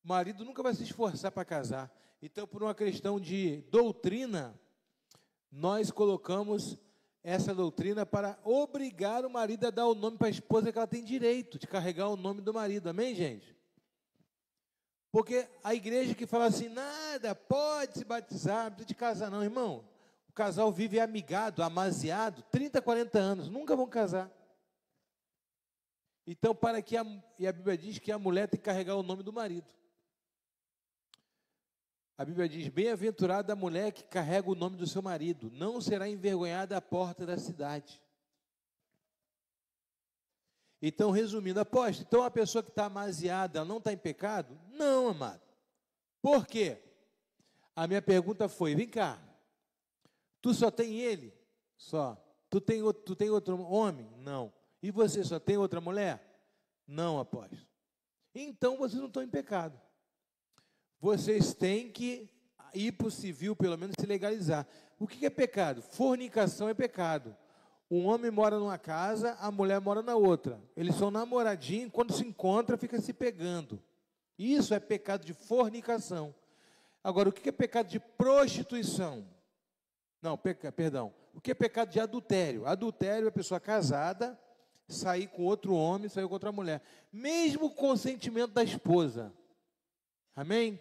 O marido nunca vai se esforçar para casar. Então, por uma questão de doutrina, nós colocamos essa doutrina para obrigar o marido a dar o nome para a esposa, que ela tem direito de carregar o nome do marido. Amém, gente? Porque a igreja que fala assim, nada, pode se batizar, não precisa de casar não, irmão. O casal vive amigado, amaziado, 30, 40 anos, nunca vão casar. Então, e a Bíblia diz que a mulher tem que carregar o nome do marido. A Bíblia diz, bem-aventurada a mulher que carrega o nome do seu marido, não será envergonhada à porta da cidade. Então, resumindo, apóstolo, então a pessoa que está amaziada, ela não está em pecado? Não, amado. Por quê? A minha pergunta foi, vem cá, tu só tem ele? Só. Tu tem outro homem? Não. E você só tem outra mulher? Não, apóstolo. Então, vocês não estão em pecado. Vocês têm que ir para o civil, pelo menos se legalizar. O que é pecado? Fornicação é pecado. Um homem mora numa casa, a mulher mora na outra. Eles são namoradinhos, quando se encontram, fica se pegando. Isso é pecado de fornicação. Agora, o que é pecado de prostituição? Não, perdão. O que é pecado de adultério? Adultério é a pessoa casada sair com outro homem, sair com outra mulher, mesmo com o consentimento da esposa. Amém?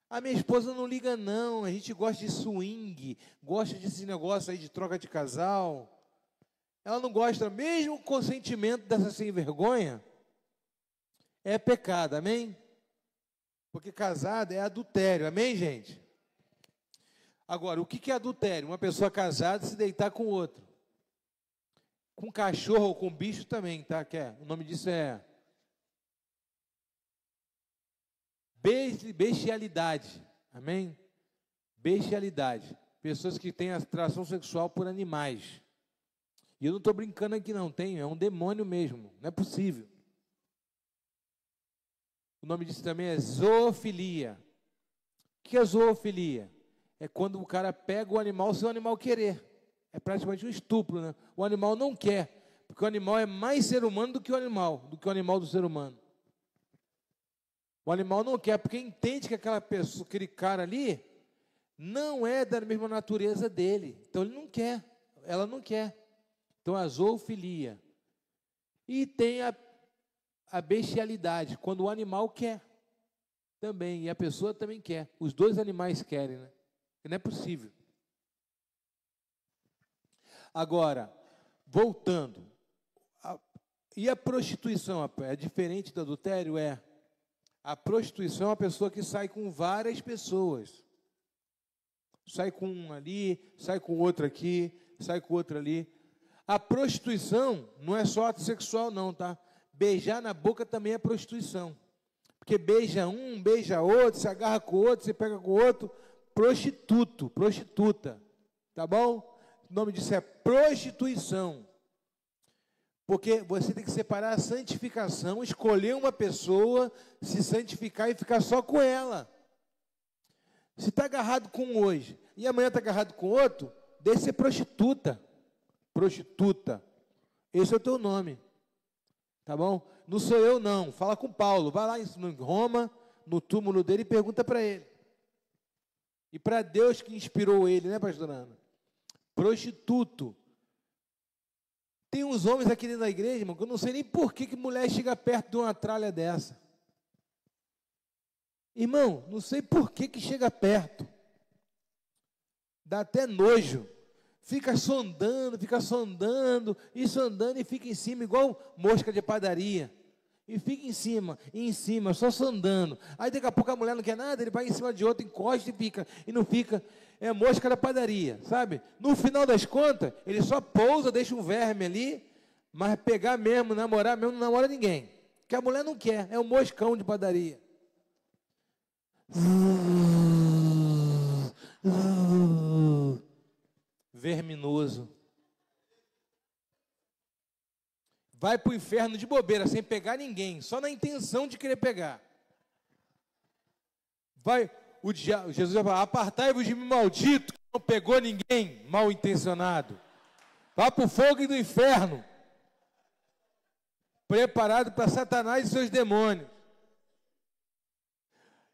A minha esposa não liga não, a gente gosta de swing, gosta desse negócio aí de troca de casal. Ela não gosta, mesmo com o consentimento dessa sem vergonha, é pecado, amém? Porque casado é adultério, amém, gente? Agora, o que é adultério? Uma pessoa casada se deitar com outro. Com cachorro ou com bicho também, tá? O nome disso é bestialidade, amém? Bestialidade. Pessoas que têm atração sexual por animais. E eu não estou brincando aqui não, é um demônio mesmo, não é possível. O nome disso também é zoofilia. O que é zoofilia? É quando o cara pega o animal sem o animal querer. É praticamente um estupro, né? O animal não quer, porque o animal é mais ser humano do que o animal do ser humano. O animal não quer, porque entende que aquela pessoa, aquele cara ali, não é da mesma natureza dele. Então ele não quer, ela não quer. Então a zoofilia. E tem a bestialidade, quando o animal quer também, e a pessoa também quer. Os dois animais querem, né? Não é possível. Agora, voltando, e a prostituição, é diferente do adultério? A prostituição é uma pessoa que sai com várias pessoas. Sai com um ali, sai com outro aqui, sai com outro ali. A prostituição não é só ato sexual não, tá? Beijar na boca também é prostituição. Porque beija um, beija outro, se agarra com o outro, se pega com o outro. Prostituta. Tá bom? O nome disso é prostituição. Porque você tem que separar a santificação, escolher uma pessoa, se santificar e ficar só com ela. Se está agarrado com um hoje e amanhã está agarrado com outro, deixa de ser prostituta. Prostituta. Esse é o teu nome. Tá bom? Não sou eu não. Fala com Paulo. Vai lá em Roma, no túmulo dele e pergunta para ele. E para Deus que inspirou ele, né, pastor Ana? Prostituto. Tem uns homens aqui dentro da igreja, irmão, que eu não sei nem por que mulher chega perto de uma tralha dessa. Irmão, não sei por que chega perto. Dá até nojo. Fica sondando, e sondando e fica em cima, igual mosca de padaria. E fica em cima, só sondando. Aí daqui a pouco a mulher não quer nada, ele vai em cima de outro, encosta e fica. E não fica, é mosca da padaria, sabe? No final das contas, ele só pousa, deixa um verme ali, mas pegar mesmo, namorar mesmo, não namora ninguém. Porque a mulher não quer, é um moscão de padaria. Verminoso. Vai para o inferno de bobeira, sem pegar ninguém, só na intenção de querer pegar. Jesus vai falar, apartai-vos de mim, maldito, que não pegou ninguém, mal intencionado. Vá para o fogo do inferno, preparado para Satanás e seus demônios.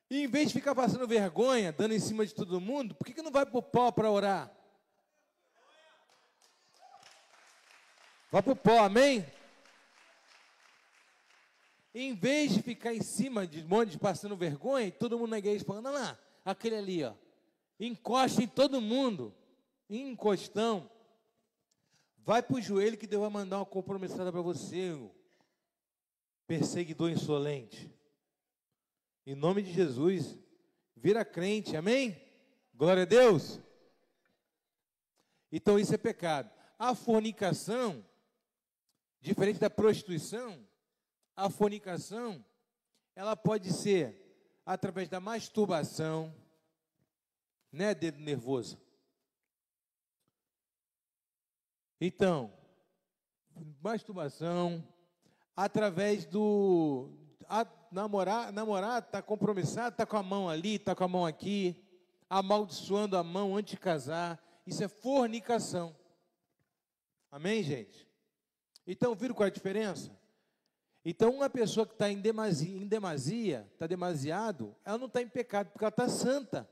E em vez de ficar passando vergonha, dando em cima de todo mundo, por que não vai para o pó para orar? Vai para o pó, amém? Em vez de ficar em cima de um monte de passando vergonha, e todo mundo na igreja falando, olha lá, aquele ali, ó, encosta em todo mundo, encostão, vai para o joelho que Deus vai mandar uma compromissada para você, perseguidor insolente. Em nome de Jesus, vira crente, amém? Glória a Deus. Então isso é pecado. A fornicação, diferente da prostituição, a fornicação, ela pode ser através da masturbação, né, dedo nervoso. Então, masturbação, através namorar, está compromissado, está com a mão ali, está com a mão aqui, amaldiçoando a mão antes de casar, isso é fornicação. Amém, gente? Então, viram qual é a diferença? Então, uma pessoa que está em demasia, está demasiado, ela não está em pecado, porque ela está santa.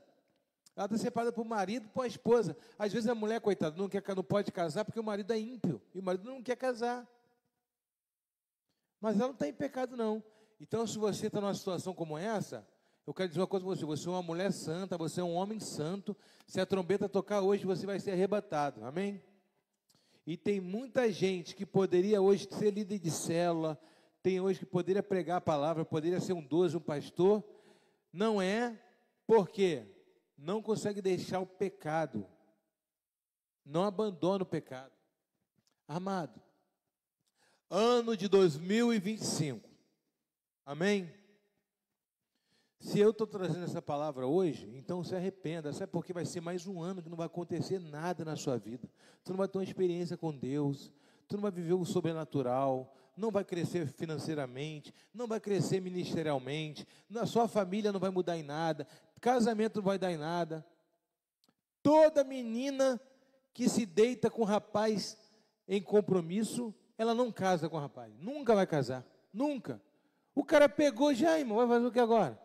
Ela está separada por marido, por a esposa. Às vezes a mulher, coitada, não pode casar porque o marido é ímpio, e o marido não quer casar. Mas ela não está em pecado, não. Então, se você está numa situação como essa, eu quero dizer uma coisa para você: você é uma mulher santa, você é um homem santo. Se a trombeta tocar hoje, você vai ser arrebatado, amém? E tem muita gente que poderia hoje ser líder de célula, tem hoje que poderia pregar a palavra, poderia ser um 12, um pastor, não é, porque não consegue deixar o pecado, não abandona o pecado. Amado, ano de 2025, amém? Se eu estou trazendo essa palavra hoje, então se arrependa, sabe, porque vai ser mais um ano que não vai acontecer nada na sua vida. Tu não vai ter uma experiência com Deus, tu não vai viver o sobrenatural, não vai crescer financeiramente, não vai crescer ministerialmente, a sua família não vai mudar em nada, casamento não vai dar em nada. Toda menina que se deita com rapaz em compromisso, ela não casa com o rapaz, nunca vai casar, nunca. O cara pegou já, irmão, vai fazer o que agora?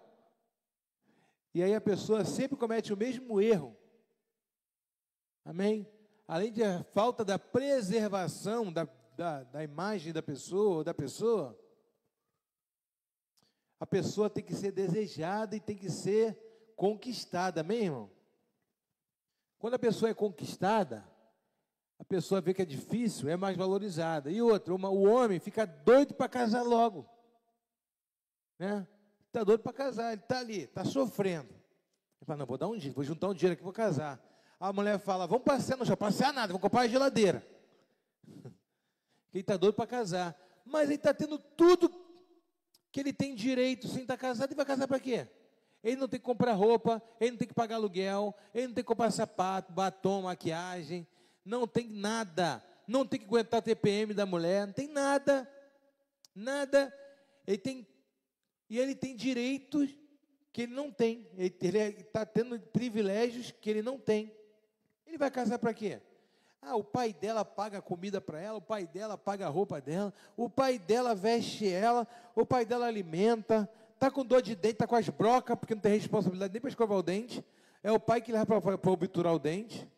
E aí a pessoa sempre comete o mesmo erro, amém? Além de a falta da preservação da imagem da pessoa, a pessoa tem que ser desejada e tem que ser conquistada, amém, irmão? Quando a pessoa é conquistada, a pessoa vê que é difícil, é mais valorizada. E outra, o homem fica doido para casar logo, né? Está doido para casar, ele está ali, está sofrendo. Ele fala, não, vou dar um dinheiro, vou juntar um dinheiro aqui, vou casar. A mulher fala, vamos passear no shopping, passear nada, vamos comprar a geladeira. Ele está doido para casar, mas ele está tendo tudo que ele tem direito sem estar casado, e vai casar para quê? Ele não tem que comprar roupa, ele não tem que pagar aluguel, ele não tem que comprar sapato, batom, maquiagem, não tem nada, não tem que aguentar a TPM da mulher, não tem nada, ele tem direitos que ele não tem, ele está tendo privilégios que ele não tem. Ele vai casar para quê? Ah, o pai dela paga a comida para ela, o pai dela paga a roupa dela, o pai dela veste ela, o pai dela alimenta, está com dor de dente, está com as brocas, porque não tem responsabilidade nem para escovar o dente, é o pai que leva para obturar o dente.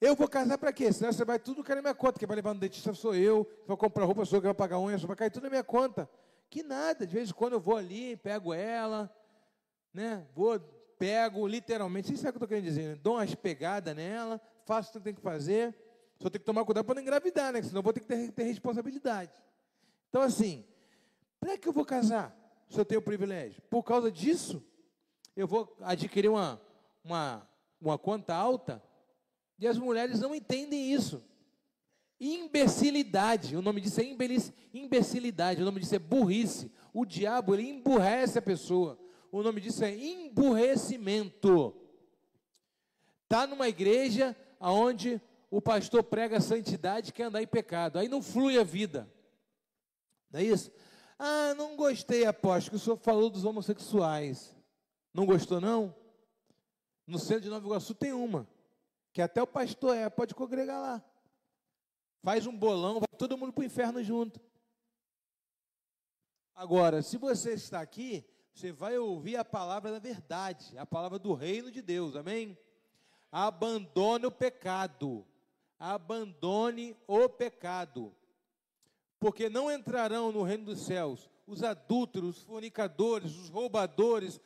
Eu vou casar para quê? Senão você vai tudo cair na minha conta, quem vai levar no dentista sou eu, vou comprar roupa sou eu, que vai pagar unha, só vai cair tudo na minha conta. Que nada, de vez em quando eu vou ali, pego ela, né? Pego literalmente, você sabe o que eu estou querendo dizer, né? Dou umas pegadas nela, faço o que eu tenho que fazer, só tenho que tomar cuidado para não engravidar, né? Senão eu vou ter que ter responsabilidade. Então, assim, para que eu vou casar, se eu tenho privilégio? Por causa disso, eu vou adquirir uma conta alta, e as mulheres não entendem isso. Imbecilidade, o nome disso é imbecilidade, o nome disso é burrice. O diabo, ele emburrece a pessoa. O nome disso é emburrecimento. Está numa igreja onde o pastor prega a santidade, quer andar em pecado, aí não flui a vida. Não é isso? Ah, não gostei, apóstolo, que o senhor falou dos homossexuais. Não gostou, não? No centro de Nova Iguaçu tem uma, que até o pastor pode congregar lá. Faz um bolão, vai todo mundo para o inferno junto. Agora, se você está aqui, você vai ouvir a palavra da verdade, a palavra do reino de Deus, amém? Abandone o pecado, abandone o pecado, porque não entrarão no reino dos céus os adúlteros, os fornicadores, os roubadores,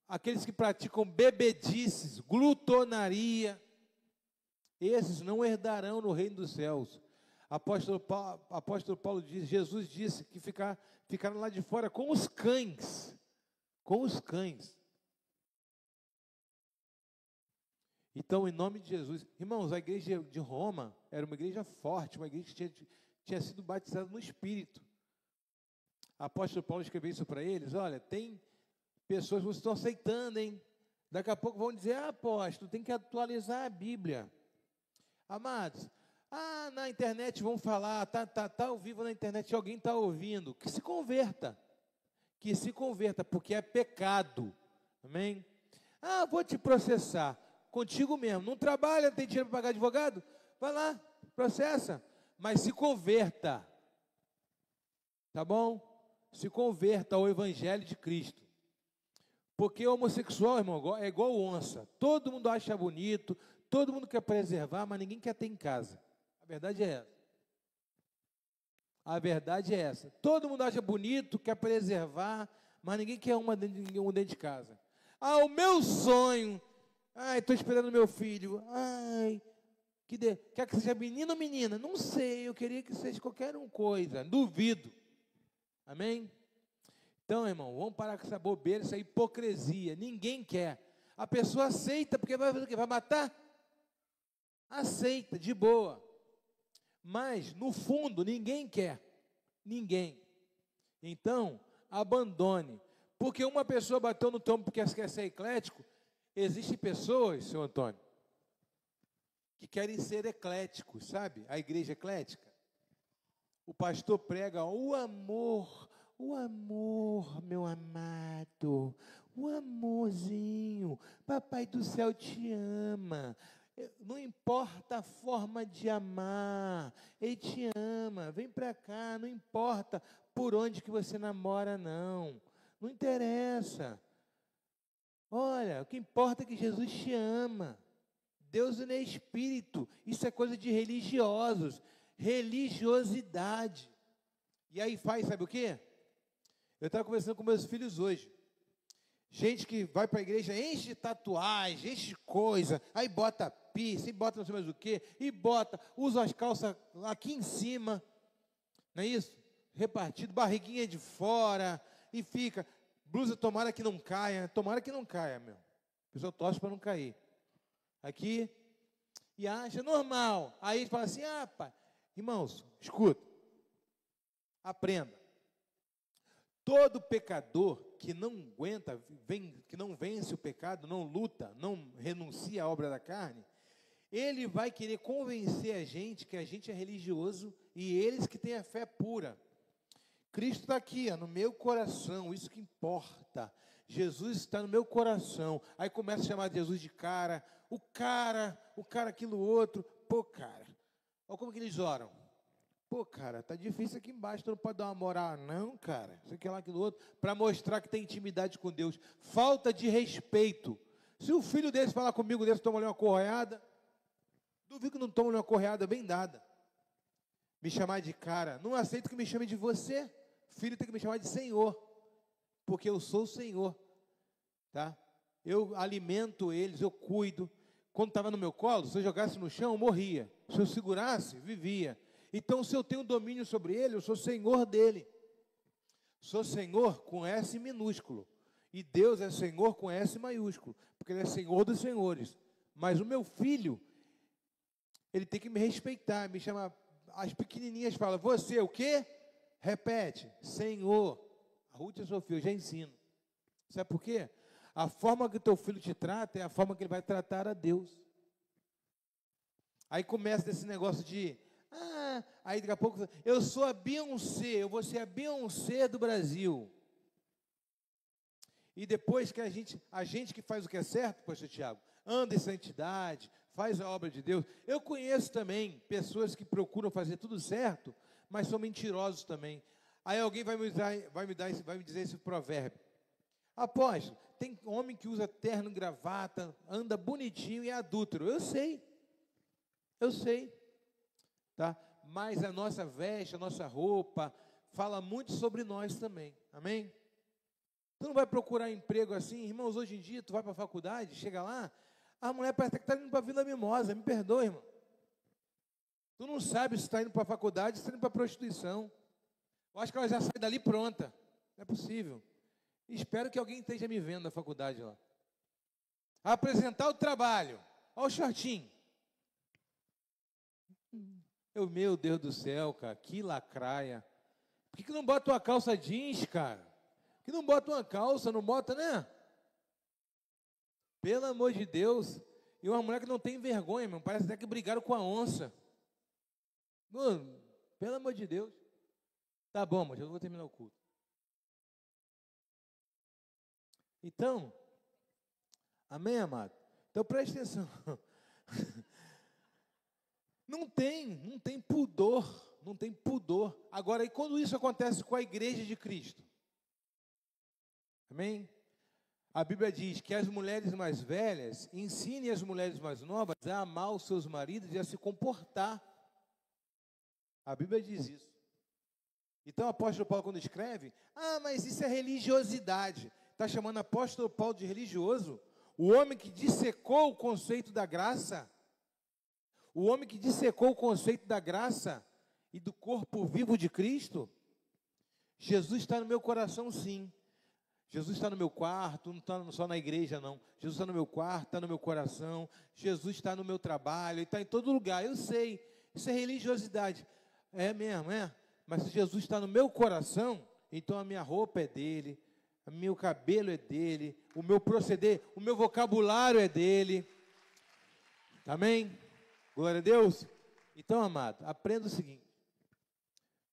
aqueles que praticam bebedices, glutonaria. Esses não herdarão no reino dos céus. Apóstolo Paulo diz, Jesus disse que ficaram lá de fora com os cães. Com os cães. Então, em nome de Jesus, irmãos, a igreja de Roma era uma igreja forte, uma igreja que tinha sido batizada no Espírito. Apóstolo Paulo escreveu isso para eles, olha, tem pessoas que estão aceitando, hein? Daqui a pouco vão dizer, apóstolo, tem que atualizar a Bíblia. Amados, na internet vão falar, tá ao vivo na internet, alguém está ouvindo, que se converta, porque é pecado, amém? Vou te processar, contigo mesmo, não trabalha, não tem dinheiro para pagar advogado? Vai lá, processa, mas se converta, tá bom? Se converta ao Evangelho de Cristo. Porque homossexual, irmão, é igual onça. Todo mundo acha bonito, todo mundo quer preservar, mas ninguém quer ter em casa. A verdade é essa. A verdade é essa. Todo mundo acha bonito, quer preservar, mas ninguém quer um dentro de casa. Ah, o meu sonho. Ai, estou esperando meu filho. Ai, quer que seja menino ou menina? Não sei, eu queria que seja qualquer coisa. Duvido. Amém? Então, irmão, vamos parar com essa bobeira, essa hipocrisia. Ninguém quer. A pessoa aceita, porque vai fazer o quê? Vai matar? Aceita, de boa. Mas, no fundo, ninguém quer. Ninguém. Então, abandone. Porque uma pessoa bateu no tombo porque quer ser eclético. Existem pessoas, seu Antônio, que querem ser ecléticos, sabe? A igreja eclética. O pastor prega o amor, meu amado, o amorzinho, papai do céu te ama. Não importa a forma de amar, ele te ama, vem para cá, não importa por onde que você namora, não interessa. Olha, o que importa é que Jesus te ama. Deus não é espírito, isso é coisa de religiosos, religiosidade. E aí faz, sabe o quê? Eu estava conversando com meus filhos hoje. Gente que vai para a igreja, enche de tatuagem, enche de coisa, aí bota piercing, bota não sei mais o quê, e bota, usa as calças aqui em cima, não é isso? Repartido, barriguinha de fora, e fica, blusa tomara que não caia, meu. A pessoa torce para não cair. Aqui, e acha normal. Aí fala assim, pai, irmãos, escuta, aprenda. Todo pecador que não aguenta, que não vence o pecado, não luta, não renuncia à obra da carne, ele vai querer convencer a gente que a gente é religioso e eles que têm a fé pura. Cristo está aqui, no meu coração, isso que importa. Jesus está no meu coração. Aí começa a chamar Jesus de cara, o cara, aquilo outro. Pô, cara, olha como que eles oram. Pô, cara, tá difícil aqui embaixo, tu não pode dar uma moral, não, cara. Isso aqui, lá, aquilo outro, para mostrar que tem intimidade com Deus. Falta de respeito. Se o filho desse falar comigo desse, toma ali uma correada, duvido que não toma uma correada bem dada. Me chamar de cara, não aceito que me chame de você. Filho tem que me chamar de Senhor, porque eu sou o Senhor, tá? Eu alimento eles, eu cuido. Quando estava no meu colo, se eu jogasse no chão, eu morria. Se eu segurasse, vivia. Então, se eu tenho domínio sobre ele, eu sou Senhor dele. Sou Senhor com S minúsculo. E Deus é Senhor com S maiúsculo, porque Ele é Senhor dos senhores. Mas o meu filho, ele tem que me respeitar, me chamar. As pequenininhas falam, você o quê? Repete, Senhor. A Ruth e a Sofia, eu já ensino. Sabe por quê? A forma que o teu filho te trata é a forma que ele vai tratar a Deus. Aí começa esse negócio de, aí daqui a pouco, eu sou a Beyoncé, eu vou ser a Beyoncé do Brasil. E depois que a gente que faz o que é certo, pastor Tiago, anda em santidade, faz a obra de Deus. Eu conheço também pessoas que procuram fazer tudo certo, mas são mentirosos também. Aí alguém vai me dizer esse provérbio. Apóstolo, tem homem que usa terno, gravata, anda bonitinho e é adúltero. Eu sei, tá? Mas a nossa veste, a nossa roupa, fala muito sobre nós também, amém? Tu não vai procurar emprego assim, irmãos, hoje em dia, tu vai para a faculdade, chega lá, a mulher parece que está indo para a Vila Mimosa, me perdoa, irmão. Tu não sabe se está indo para a faculdade, se está indo para a prostituição. Eu acho que ela já sai dali pronta, não é possível. Espero que alguém esteja me vendo na faculdade lá. Apresentar o trabalho, olha o shortinho. Meu Deus do céu, cara, que lacraia. Por que não bota uma calça jeans, cara? Por que não bota uma calça, não bota, né? Pelo amor de Deus. E uma mulher que não tem vergonha, meu, parece até que brigaram com a onça. Mano, pelo amor de Deus. Tá bom, mas eu vou terminar o culto. Então, amém, amado? Então preste atenção. Não tem pudor, não tem pudor. Agora, e quando isso acontece com a igreja de Cristo? Amém? A Bíblia diz que as mulheres mais velhas ensinem as mulheres mais novas a amar os seus maridos e a se comportar. A Bíblia diz isso. Então o apóstolo Paulo, quando escreve, mas isso é religiosidade. Está chamando o apóstolo Paulo de religioso? O homem que dissecou o conceito da graça, o homem que dissecou o conceito da graça e do corpo vivo de Cristo. Jesus está no meu coração, sim. Jesus está no meu quarto, não está só na igreja, não. Jesus está no meu quarto, está no meu coração. Jesus está no meu trabalho, Ele está em todo lugar. Eu sei, isso é religiosidade. É mesmo, é. Mas se Jesus está no meu coração, então a minha roupa é dele, o meu cabelo é dele, o meu proceder, o meu vocabulário é dele. Amém? Glória a Deus. Então, amado, aprenda o seguinte.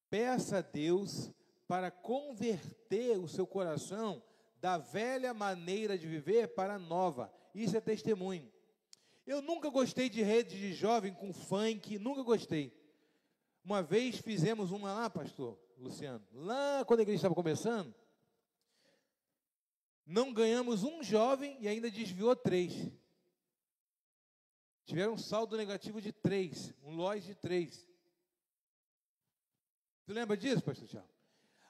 Peça a Deus para converter o seu coração da velha maneira de viver para a nova. Isso é testemunho. Eu nunca gostei de rede de jovem com funk, nunca gostei. Uma vez fizemos uma lá, pastor Luciano, lá quando a igreja estava começando, não ganhamos um jovem e ainda desviou 3. Tiveram um saldo negativo de 3, um loss de 3. Você lembra disso, pastor Tiago?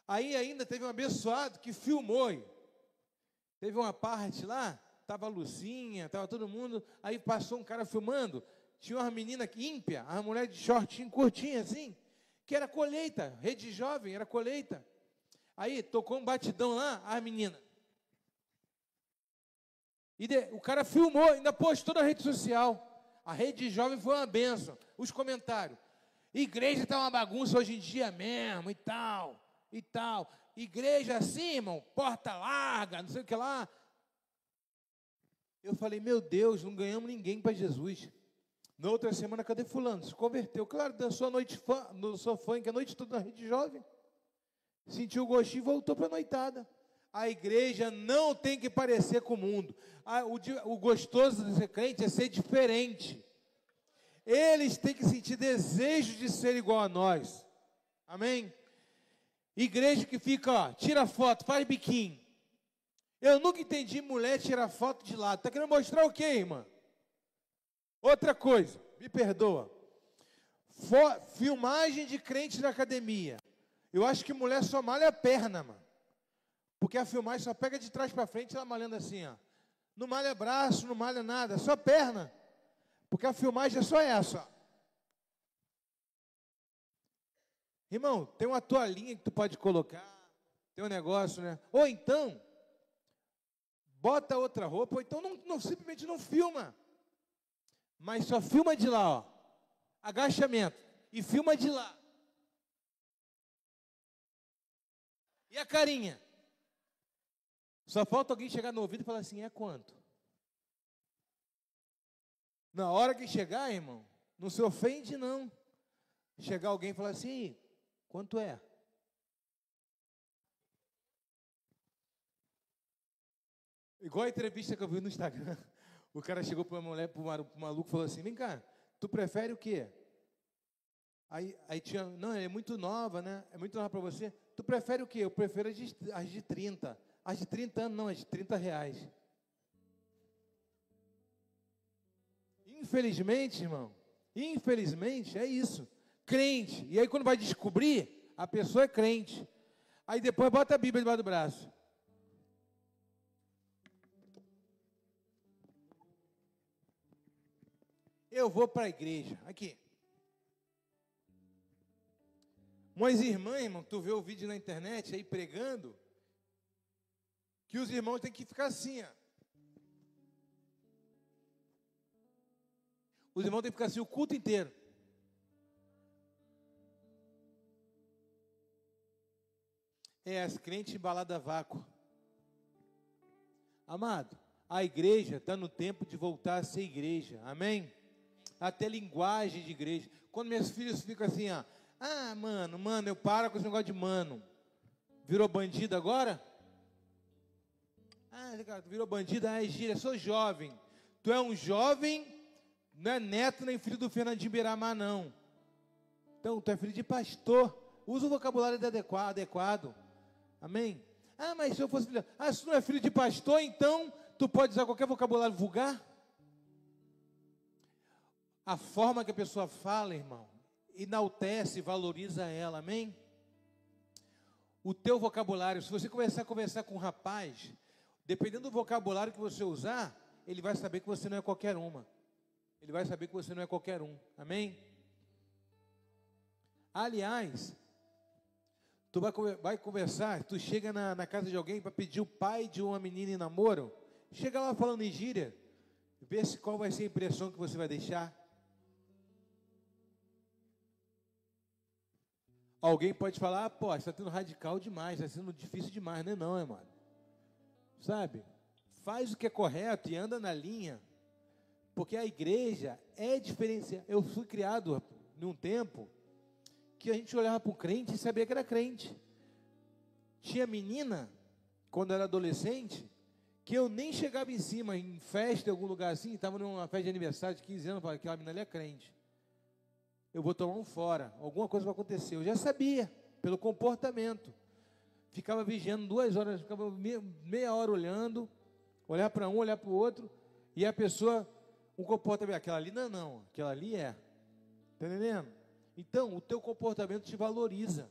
Aí ainda teve um abençoado que filmou. Teve uma parte lá, estava a Lucinha, estava todo mundo, aí passou um cara filmando, tinha uma menina ímpia, a mulher de shortinho curtinho assim, que era colheita, rede jovem, era colheita. Aí tocou um batidão lá, a menina. E o cara filmou, ainda postou na rede social. A rede jovem foi uma bênção. Os comentários. Igreja está uma bagunça hoje em dia mesmo, e tal, e tal. Igreja assim, irmão, porta larga, não sei o que lá. Eu falei, meu Deus, não ganhamos ninguém para Jesus. Na outra semana, cadê fulano? Se converteu. Claro, dançou a noite dançou funk a noite toda na rede jovem. Sentiu o gostinho e voltou para a noitada. A igreja não tem que parecer com o mundo. O gostoso de ser crente é ser diferente. Eles têm que sentir desejo de ser igual a nós. Amém? Igreja que fica, ó, tira foto, faz biquinho. Eu nunca entendi mulher tirar foto de lado. Está querendo mostrar o quê, irmã? Outra coisa, me perdoa. Filmagem de crente na academia. Eu acho que mulher só malha a perna, mano. Porque a filmagem só pega de trás para frente, ela malhando assim, ó. Não malha braço, não malha nada, só perna. Porque a filmagem é só essa. Irmão, tem uma toalhinha que tu pode colocar, tem um negócio, né? Ou então, bota outra roupa, ou então simplesmente não filma. Mas só filma de lá, ó. Agachamento. E filma de lá. E a carinha? Só falta alguém chegar no ouvido e falar assim, é quanto? Na hora que chegar, irmão, não se ofende não. Chegar alguém e falar assim, quanto é? Igual a entrevista que eu vi no Instagram. O cara chegou para uma mulher, para o maluco e falou assim, vem cá, tu prefere o quê? Aí tinha, não, é muito nova, né? É muito nova para você. Tu prefere o quê? Eu prefiro as de 30. As de 30 anos não, as de R$30. Infelizmente, irmão, infelizmente é isso. Crente. E aí quando vai descobrir, a pessoa é crente. Aí depois bota a Bíblia debaixo do braço. Eu vou para a igreja. Aqui. Umas irmãs, irmão, tu vê o vídeo na internet aí pregando, que os irmãos têm que ficar assim, ó. Os irmãos têm que ficar assim o culto inteiro. As crentes embaladas a vácuo. Amado, a igreja está no tempo de voltar a ser igreja. Amém? Até linguagem de igreja. Quando meus filhos ficam assim, ó. Mano, eu paro com esse negócio de mano. Virou bandido agora? Virou bandido? Gíria, sou jovem. Tu é um jovem, não é neto nem filho do Fernandinho Beiramar, não. Então, tu é filho de pastor. Usa o vocabulário adequado. Amém? Ah, mas se eu fosse filho... Ah, se tu não é filho de pastor, então tu pode usar qualquer vocabulário vulgar? A forma que a pessoa fala, irmão, enaltece, valoriza ela, amém? O teu vocabulário, se você começar a conversar com um rapaz, dependendo do vocabulário que você usar, ele vai saber que você não é qualquer uma. Ele vai saber que você não é qualquer um, amém? Aliás, tu vai conversar, tu chega na casa de alguém para pedir o pai de uma menina em namoro, chega lá falando em gíria, vê qual vai ser a impressão que você vai deixar. Alguém pode falar, pô, está sendo radical demais, está sendo difícil demais, não é, mano? Sabe? Faz o que é correto e anda na linha, porque a igreja é diferenciada. Eu fui criado num tempo que a gente olhava para o crente e sabia que era crente. Tinha menina, quando eu era adolescente, que eu nem chegava em cima, em festa, em algum lugar assim, estava numa festa de aniversário de 15 anos, falava, aquela menina ali é crente. Eu vou tomar um fora, alguma coisa vai acontecer. Eu já sabia, pelo comportamento. Ficava vigiando 2 horas, ficava meia hora olhando, olhar para um, olhar para o outro, e a pessoa, um comportamento, aquela ali não, aquela ali é. Está entendendo? Então, o teu comportamento te valoriza.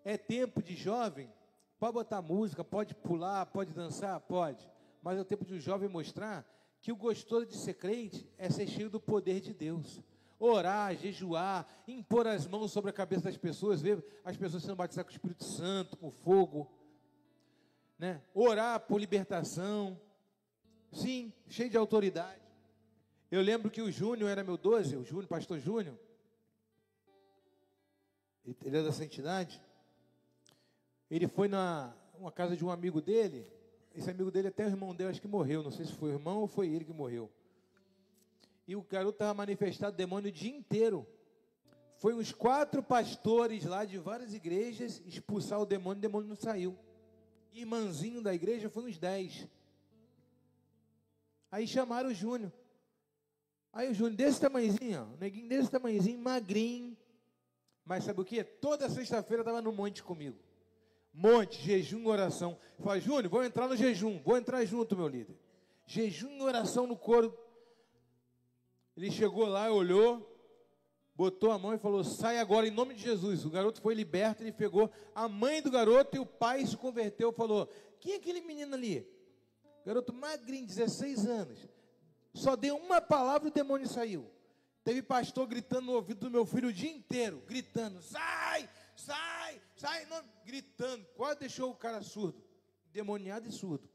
É tempo de jovem, pode botar música, pode pular, pode dançar, pode. Mas é o tempo de um jovem mostrar que o gostoso de ser crente é ser cheio do poder de Deus. Orar, jejuar, impor as mãos sobre a cabeça das pessoas, ver as pessoas sendo batizadas com o Espírito Santo, com fogo, né? Orar por libertação, sim, cheio de autoridade. Eu lembro que o Júnior era meu 12, o Júnior, pastor Júnior, ele é da santidade, ele foi uma casa de um amigo dele. Esse amigo dele, até o irmão dele, acho que morreu. Não sei se foi o irmão ou foi ele que morreu. E o garoto estava manifestado demônio o dia inteiro. Foi uns 4 pastores lá de várias igrejas expulsar o demônio não saiu. Irmãzinho da igreja foi uns 10. Aí chamaram o Júnior. Aí o Júnior desse tamanhozinho, ó, neguinho desse tamanhozinho, magrinho. Mas sabe o que? Toda sexta-feira estava no monte comigo. Monte, jejum e oração. Falei, Júnior, vou entrar no jejum, vou entrar junto, meu líder. Jejum e oração no coro. Ele chegou lá, olhou, botou a mão e falou, sai agora em nome de Jesus. O garoto foi liberto, ele pegou a mãe do garoto e o pai se converteu, falou, quem é aquele menino ali? Garoto magrinho, 16 anos. Só deu uma palavra e o demônio saiu. Teve pastor gritando no ouvido do meu filho o dia inteiro, gritando, sai, não, gritando, quase deixou o cara surdo, demoniado e surdo.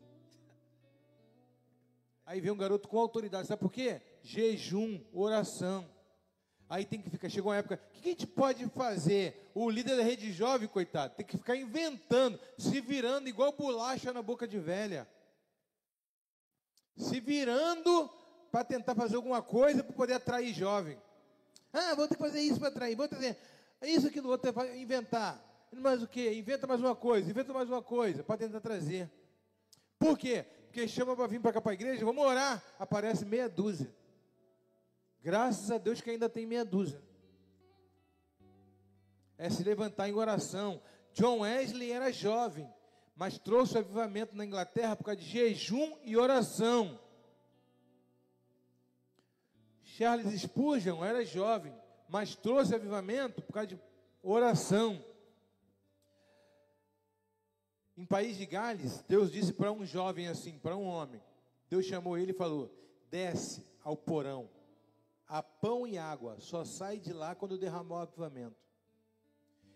Aí vem um garoto com autoridade, sabe por quê? Jejum, oração. Aí tem que ficar, chegou uma época, o que a gente pode fazer? O líder da rede jovem, coitado, tem que ficar inventando, se virando igual bolacha na boca de velha. Se virando para tentar fazer alguma coisa para poder atrair jovem. Ah, vou ter que fazer isso para atrair, vou fazer isso, aquilo, outro, inventar. Mais o quê? Inventa mais uma coisa, para tentar trazer. Por quê? Porque chama para vir para cá para a igreja, vamos orar, aparece meia dúzia. Graças a Deus que ainda tem meia dúzia. É se levantar em oração. John Wesley era jovem, mas trouxe o avivamento na Inglaterra por causa de jejum e oração. Charles Spurgeon era jovem, mas trouxe avivamento por causa de oração. Em País de Gales, Deus disse para um jovem assim, para um homem, Deus chamou ele e falou, desce ao porão, há pão e água, só sai de lá quando derramar o avivamento.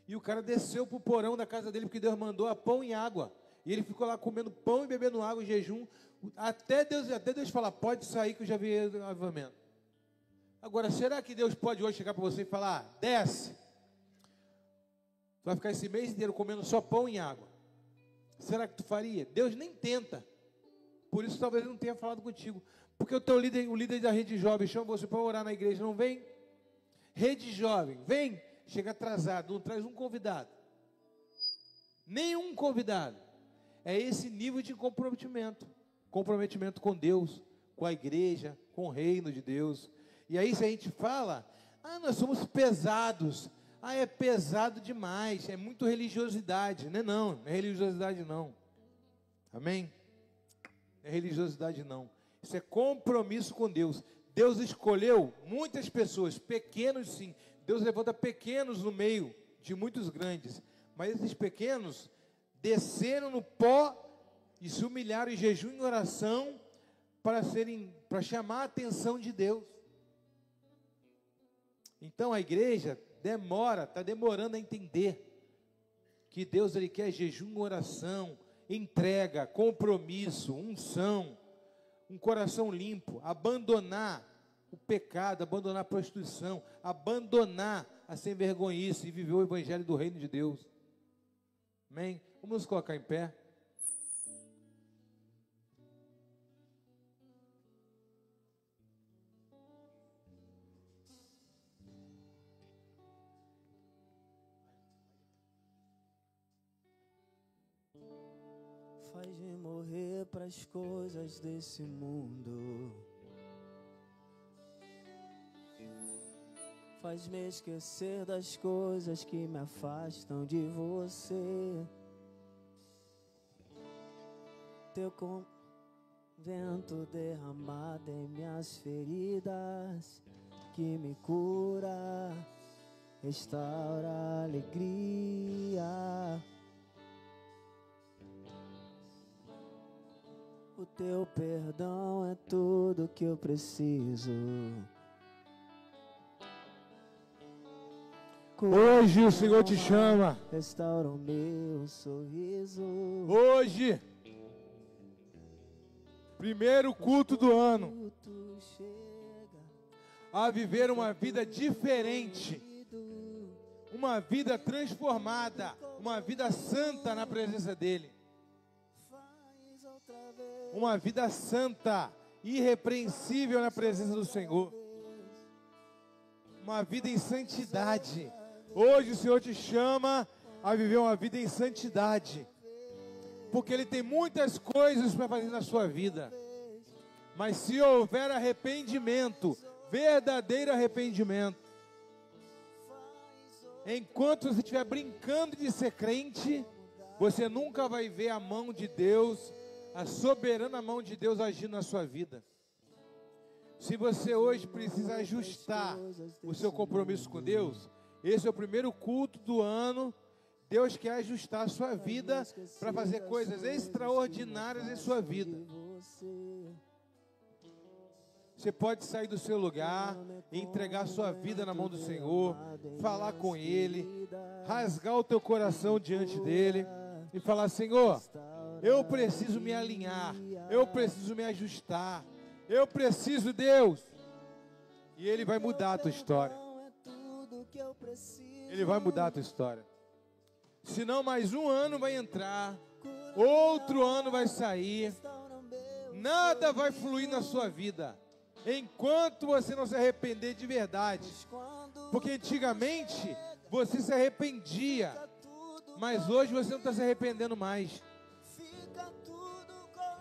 E o cara desceu para o porão da casa dele, porque Deus mandou a pão e água, e ele ficou lá comendo pão e bebendo água em jejum, até Deus falar, pode sair que eu já vi o avivamento. Agora, será que Deus pode hoje chegar para você e falar, desce, tu vai ficar esse mês inteiro comendo só pão e água? Será que tu faria? Deus nem tenta. Por isso talvez ele não tenha falado contigo. Porque o líder da rede jovem chama você para orar na igreja, não vem? Rede jovem, vem, chega atrasado, não traz um convidado. Nenhum convidado. É esse nível de comprometimento. Comprometimento com Deus, com a igreja, com o reino de Deus. E aí se a gente fala Ah, nós somos pesados. Ah, é pesado demais, é muito religiosidade. Não é religiosidade não. Amém? Não é religiosidade não. Isso é compromisso com Deus. Deus escolheu muitas pessoas, pequenos sim. Deus levanta pequenos no meio de muitos grandes. Mas esses pequenos desceram no pó e se humilharam em jejum e oração para chamar a atenção de Deus. Então a igreja está demorando a entender que Deus ele quer jejum, oração, entrega, compromisso, unção, um coração limpo, abandonar o pecado, abandonar a prostituição, abandonar a sem vergonhice e viver o evangelho do reino de Deus. Amém? Vamos nos colocar em pé. Faz-me morrer pras coisas desse mundo. Faz-me esquecer das coisas que me afastam de você. Teu vento derramado em minhas feridas, que me cura, restaura a alegria. O teu perdão é tudo que eu preciso. Hoje o Senhor te chama. Restaura o meu sorriso. Hoje, primeiro culto do ano, a viver uma vida diferente, uma vida transformada, uma vida santa na presença dEle. Uma vida santa, irrepreensível na presença do Senhor. Uma vida em santidade. Hoje o Senhor te chama a viver uma vida em santidade. Porque Ele tem muitas coisas para fazer na sua vida. Mas se houver arrependimento, verdadeiro arrependimento, enquanto você estiver brincando de ser crente, você nunca vai ver a mão de Deus, a soberana mão de Deus agindo na sua vida. Se você hoje precisa ajustar o seu compromisso com Deus, esse é o primeiro culto do ano. Deus quer ajustar a sua vida para fazer coisas extraordinárias em sua vida. Você pode sair do seu lugar, entregar a sua vida na mão do Senhor, falar com Ele, rasgar o teu coração diante dEle e falar: Senhor, eu preciso me alinhar, eu preciso me ajustar, eu preciso, Deus. E Ele vai mudar a tua história. Ele vai mudar a tua história. Senão mais um ano vai entrar, outro ano vai sair, nada vai fluir na sua vida, enquanto você não se arrepender de verdade. Porque antigamente você se arrependia, mas hoje você não está se arrependendo mais.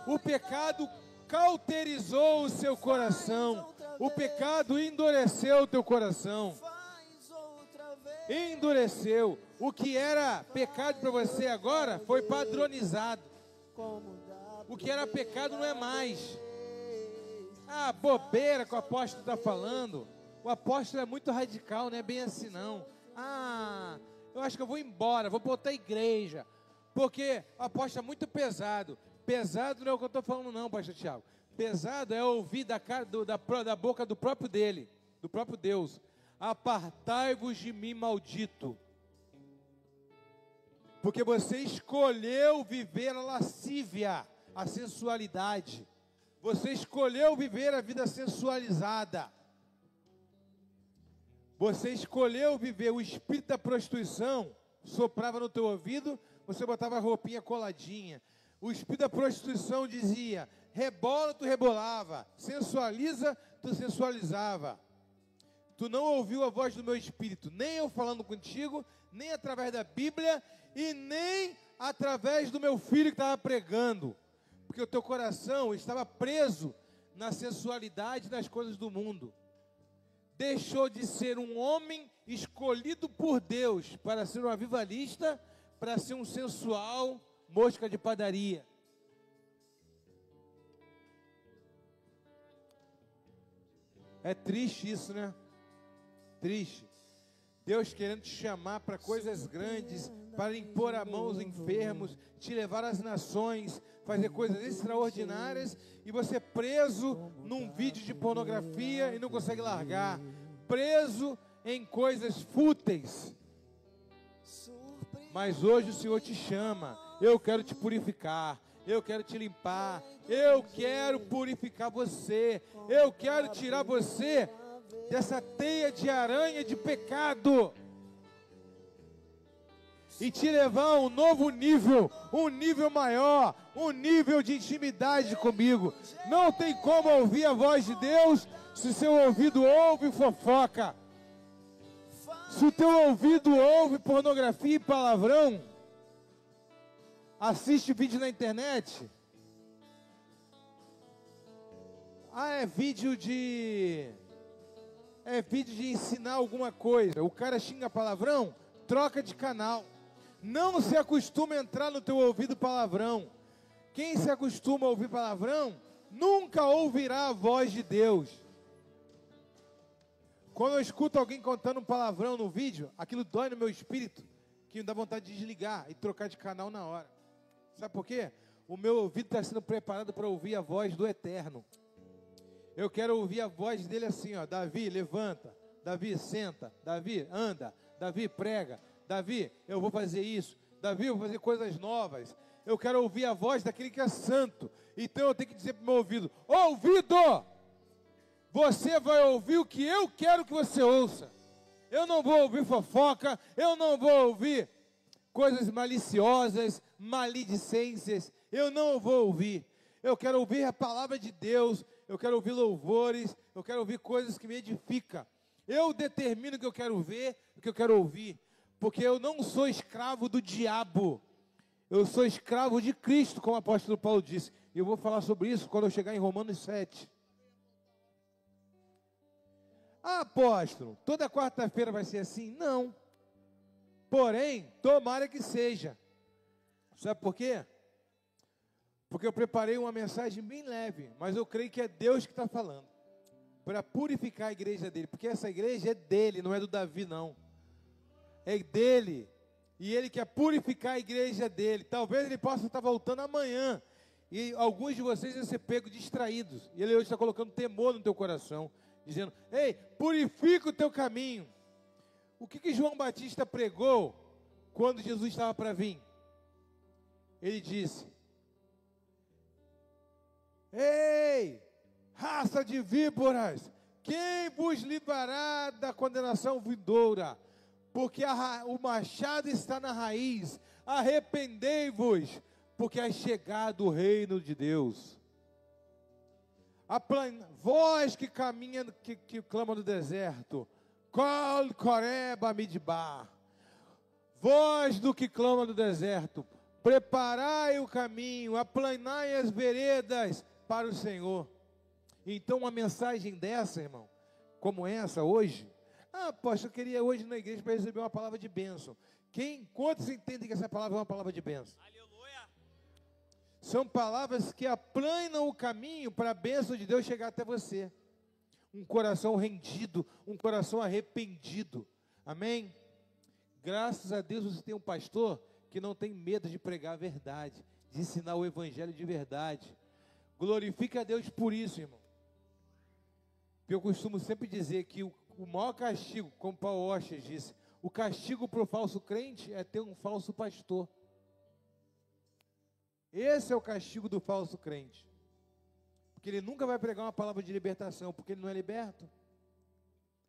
O pecado cauterizou o seu coração, o pecado endureceu o teu coração. Endureceu. O que era pecado para você agora foi padronizado. O que era pecado não é mais. Ah, bobeira que o apóstolo está falando. O apóstolo é muito radical, não é bem assim não. Ah, eu acho que eu vou embora, vou botar a igreja, porque o apóstolo é muito pesado. Pesado não é o que eu estou falando não, pastor Tiago. Pesado é ouvir da boca do próprio dele, do próprio Deus: apartai-vos de mim, maldito. Porque você escolheu viver a lascívia, a sensualidade. Você escolheu viver a vida sensualizada. Você escolheu viver o espírito da prostituição. Soprava no teu ouvido, você botava a roupinha coladinha. O espírito da prostituição dizia: rebola, tu rebolava. Sensualiza, tu sensualizava. Tu não ouviu a voz do meu espírito, nem eu falando contigo, nem através da Bíblia, e nem através do meu filho que estava pregando. Porque o teu coração estava preso na sensualidade das coisas do mundo. deixou de ser um homem escolhido por Deus para ser um avivalista, para ser um sensual mosca de padaria. É triste isso, né? Triste. Deus querendo te chamar para coisas grandes, para impor a mão aos enfermos, te levar às nações, fazer coisas extraordinárias, e você preso num vídeo de pornografia e não consegue largar, preso em coisas fúteis. Mas hoje o Senhor te chama. Eu quero te purificar, eu quero te limpar, eu quero purificar você, eu quero tirar você dessa teia de aranha de pecado e te levar a um novo nível, um nível maior, um nível de intimidade comigo. Não tem como ouvir a voz de Deus se seu ouvido ouve fofoca, se o teu ouvido ouve pornografia e palavrão, assiste vídeo na internet. É vídeo de ensinar alguma coisa. O cara xinga palavrão, troca de canal. Não se acostuma a entrar no teu ouvido palavrão. Quem se acostuma a ouvir palavrão, nunca ouvirá a voz de Deus. Quando eu escuto alguém contando um palavrão no vídeo, aquilo dói no meu espírito, que me dá vontade de desligar e trocar de canal na hora. Sabe por quê? O meu ouvido está sendo preparado para ouvir a voz do Eterno. Eu quero ouvir a voz dele assim, ó: Davi, levanta. Davi, senta. Davi, anda. Davi, prega. Davi, eu vou fazer isso. Davi, eu vou fazer coisas novas. Eu quero ouvir a voz daquele que é santo. Então eu tenho que dizer para o meu ouvido: ouvido, você vai ouvir o que eu quero que você ouça. Eu não vou ouvir fofoca. Eu não vou ouvir coisas maliciosas, maledicências. Eu não vou ouvir. Eu quero ouvir a palavra de Deus. Eu quero ouvir louvores, eu quero ouvir coisas que me edificam. Eu determino o que eu quero ver, o que eu quero ouvir, porque eu não sou escravo do diabo, eu sou escravo de Cristo, como o apóstolo Paulo disse. E eu vou falar sobre isso quando eu chegar em Romanos 7. Apóstolo, toda quarta-feira vai ser assim? Não. Porém, tomara que seja. Sabe por quê? Porque eu preparei uma mensagem bem leve, mas eu creio que é Deus que está falando, para purificar a igreja dele, porque essa igreja é dele, não é do Davi não, é dele, e ele quer purificar a igreja dele. Talvez ele possa estar voltando amanhã, e alguns de vocês vão ser pegos distraídos, e ele hoje está colocando temor no teu coração, dizendo: ei, purifica o teu caminho. O que João Batista pregou quando Jesus estava para vir? Ele disse: ei, raça de víboras, quem vos livrará da condenação vindoura? Porque o machado está na raiz. Arrependei-vos, porque é chegado o reino de Deus. Vós que caminha, que clama no deserto, Kol Koreba Midbar. Vós do que clama no deserto, preparai o caminho, aplanai as veredas para o Senhor. Então uma mensagem dessa, irmão, como essa hoje, apóstolo, eu queria hoje na igreja para receber uma palavra de bênção. Quantos entendem que essa palavra é uma palavra de bênção? Aleluia! São palavras que aplanam o caminho para a bênção de Deus chegar até você. Um coração rendido, um coração arrependido. Amém? Graças a Deus você tem um pastor que não tem medo de pregar a verdade, de ensinar o evangelho de verdade. Glorifique a Deus por isso, irmão. Eu costumo sempre dizer que o maior castigo, como Paulo Washer disse, o castigo para o falso crente é ter um falso pastor. Esse é o castigo do falso crente. Porque ele nunca vai pregar uma palavra de libertação, porque ele não é liberto.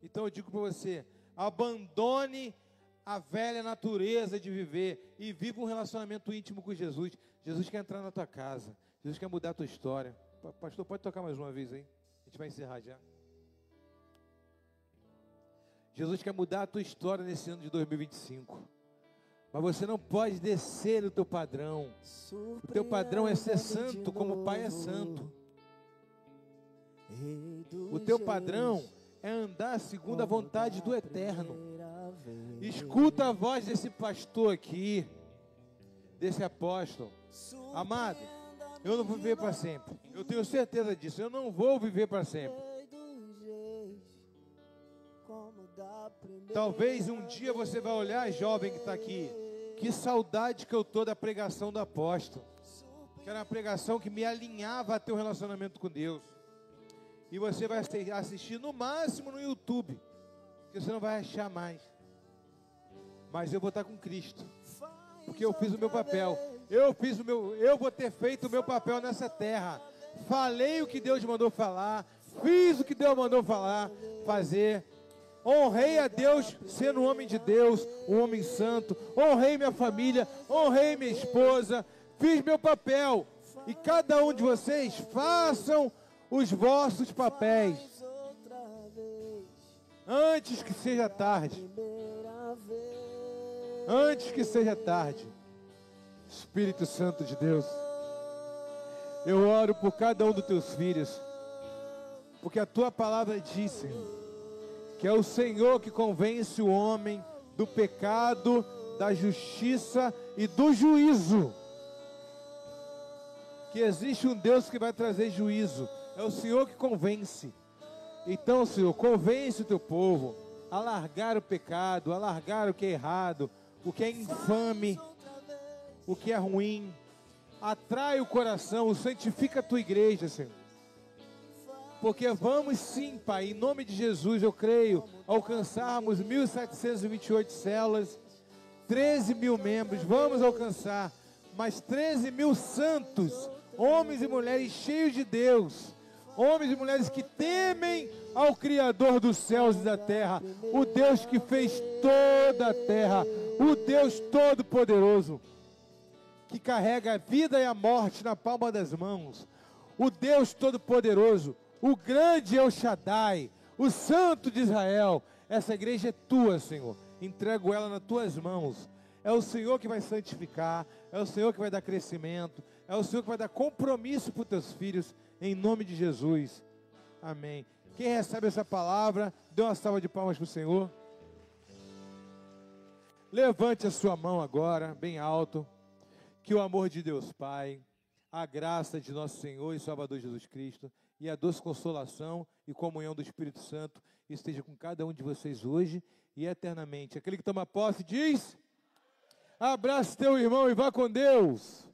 Então eu digo para você, abandone a velha natureza de viver e viva um relacionamento íntimo com Jesus. Jesus quer entrar na tua casa. Jesus quer mudar a tua história. Pastor, pode tocar mais uma vez aí? A gente vai encerrar já. Jesus quer mudar a tua história nesse ano de 2025. Mas você não pode descer o teu padrão. O teu padrão é ser santo como o Pai é santo. O teu padrão é andar segundo a vontade do Eterno. Escuta a voz desse pastor aqui, desse apóstolo. Amado, eu não vou viver para sempre. Eu tenho certeza disso. Eu não vou viver para sempre. Talvez um dia você vai olhar, jovem que está aqui, que saudade que eu estou da pregação do apóstolo, que era uma pregação que me alinhava a ter um relacionamento com Deus. E você vai assistir no máximo no YouTube, porque você não vai achar mais. Mas eu vou estar com Cristo, porque eu fiz o meu papel. Eu vou ter feito o meu papel nessa terra. Falei o que Deus mandou falar, fiz o que Deus mandou fazer. Honrei a Deus sendo um homem de Deus, um homem santo. Honrei minha família, honrei minha esposa. Fiz meu papel. E cada um de vocês façam os vossos papéis. Antes que seja tarde. Antes que seja tarde. Espírito Santo de Deus, eu oro por cada um dos teus filhos. Porque a tua palavra diz, Senhor, que é o Senhor que convence o homem do pecado, da justiça e do juízo. Que existe um Deus que vai trazer juízo. É o Senhor que convence. Então, Senhor, convence o teu povo a largar o pecado, a largar o que é errado, o que é infame, o que é ruim. Atrai o coração, santifica a tua igreja, Senhor. Porque vamos sim, Pai, em nome de Jesus, eu creio, alcançarmos 1.728 células, 13 mil membros, vamos alcançar mais 13 mil santos, homens e mulheres cheios de Deus, homens e mulheres que temem ao Criador dos céus e da terra, o Deus que fez toda a terra, o Deus Todo-Poderoso, que carrega a vida e a morte na palma das mãos, o Deus Todo-Poderoso, o grande El Shaddai, o Santo de Israel. Essa igreja é tua, Senhor. Entrego ela nas tuas mãos. É o Senhor que vai santificar, é o Senhor que vai dar crescimento, é o Senhor que vai dar compromisso para os teus filhos, em nome de Jesus. Amém. Quem recebe essa palavra, dê uma salva de palmas para o Senhor. Levante a sua mão agora, bem alto. Que o amor de Deus Pai, a graça de nosso Senhor e Salvador Jesus Cristo, e a doce consolação e comunhão do Espírito Santo esteja com cada um de vocês hoje e eternamente. Aquele que toma posse diz: abraça teu irmão e vá com Deus.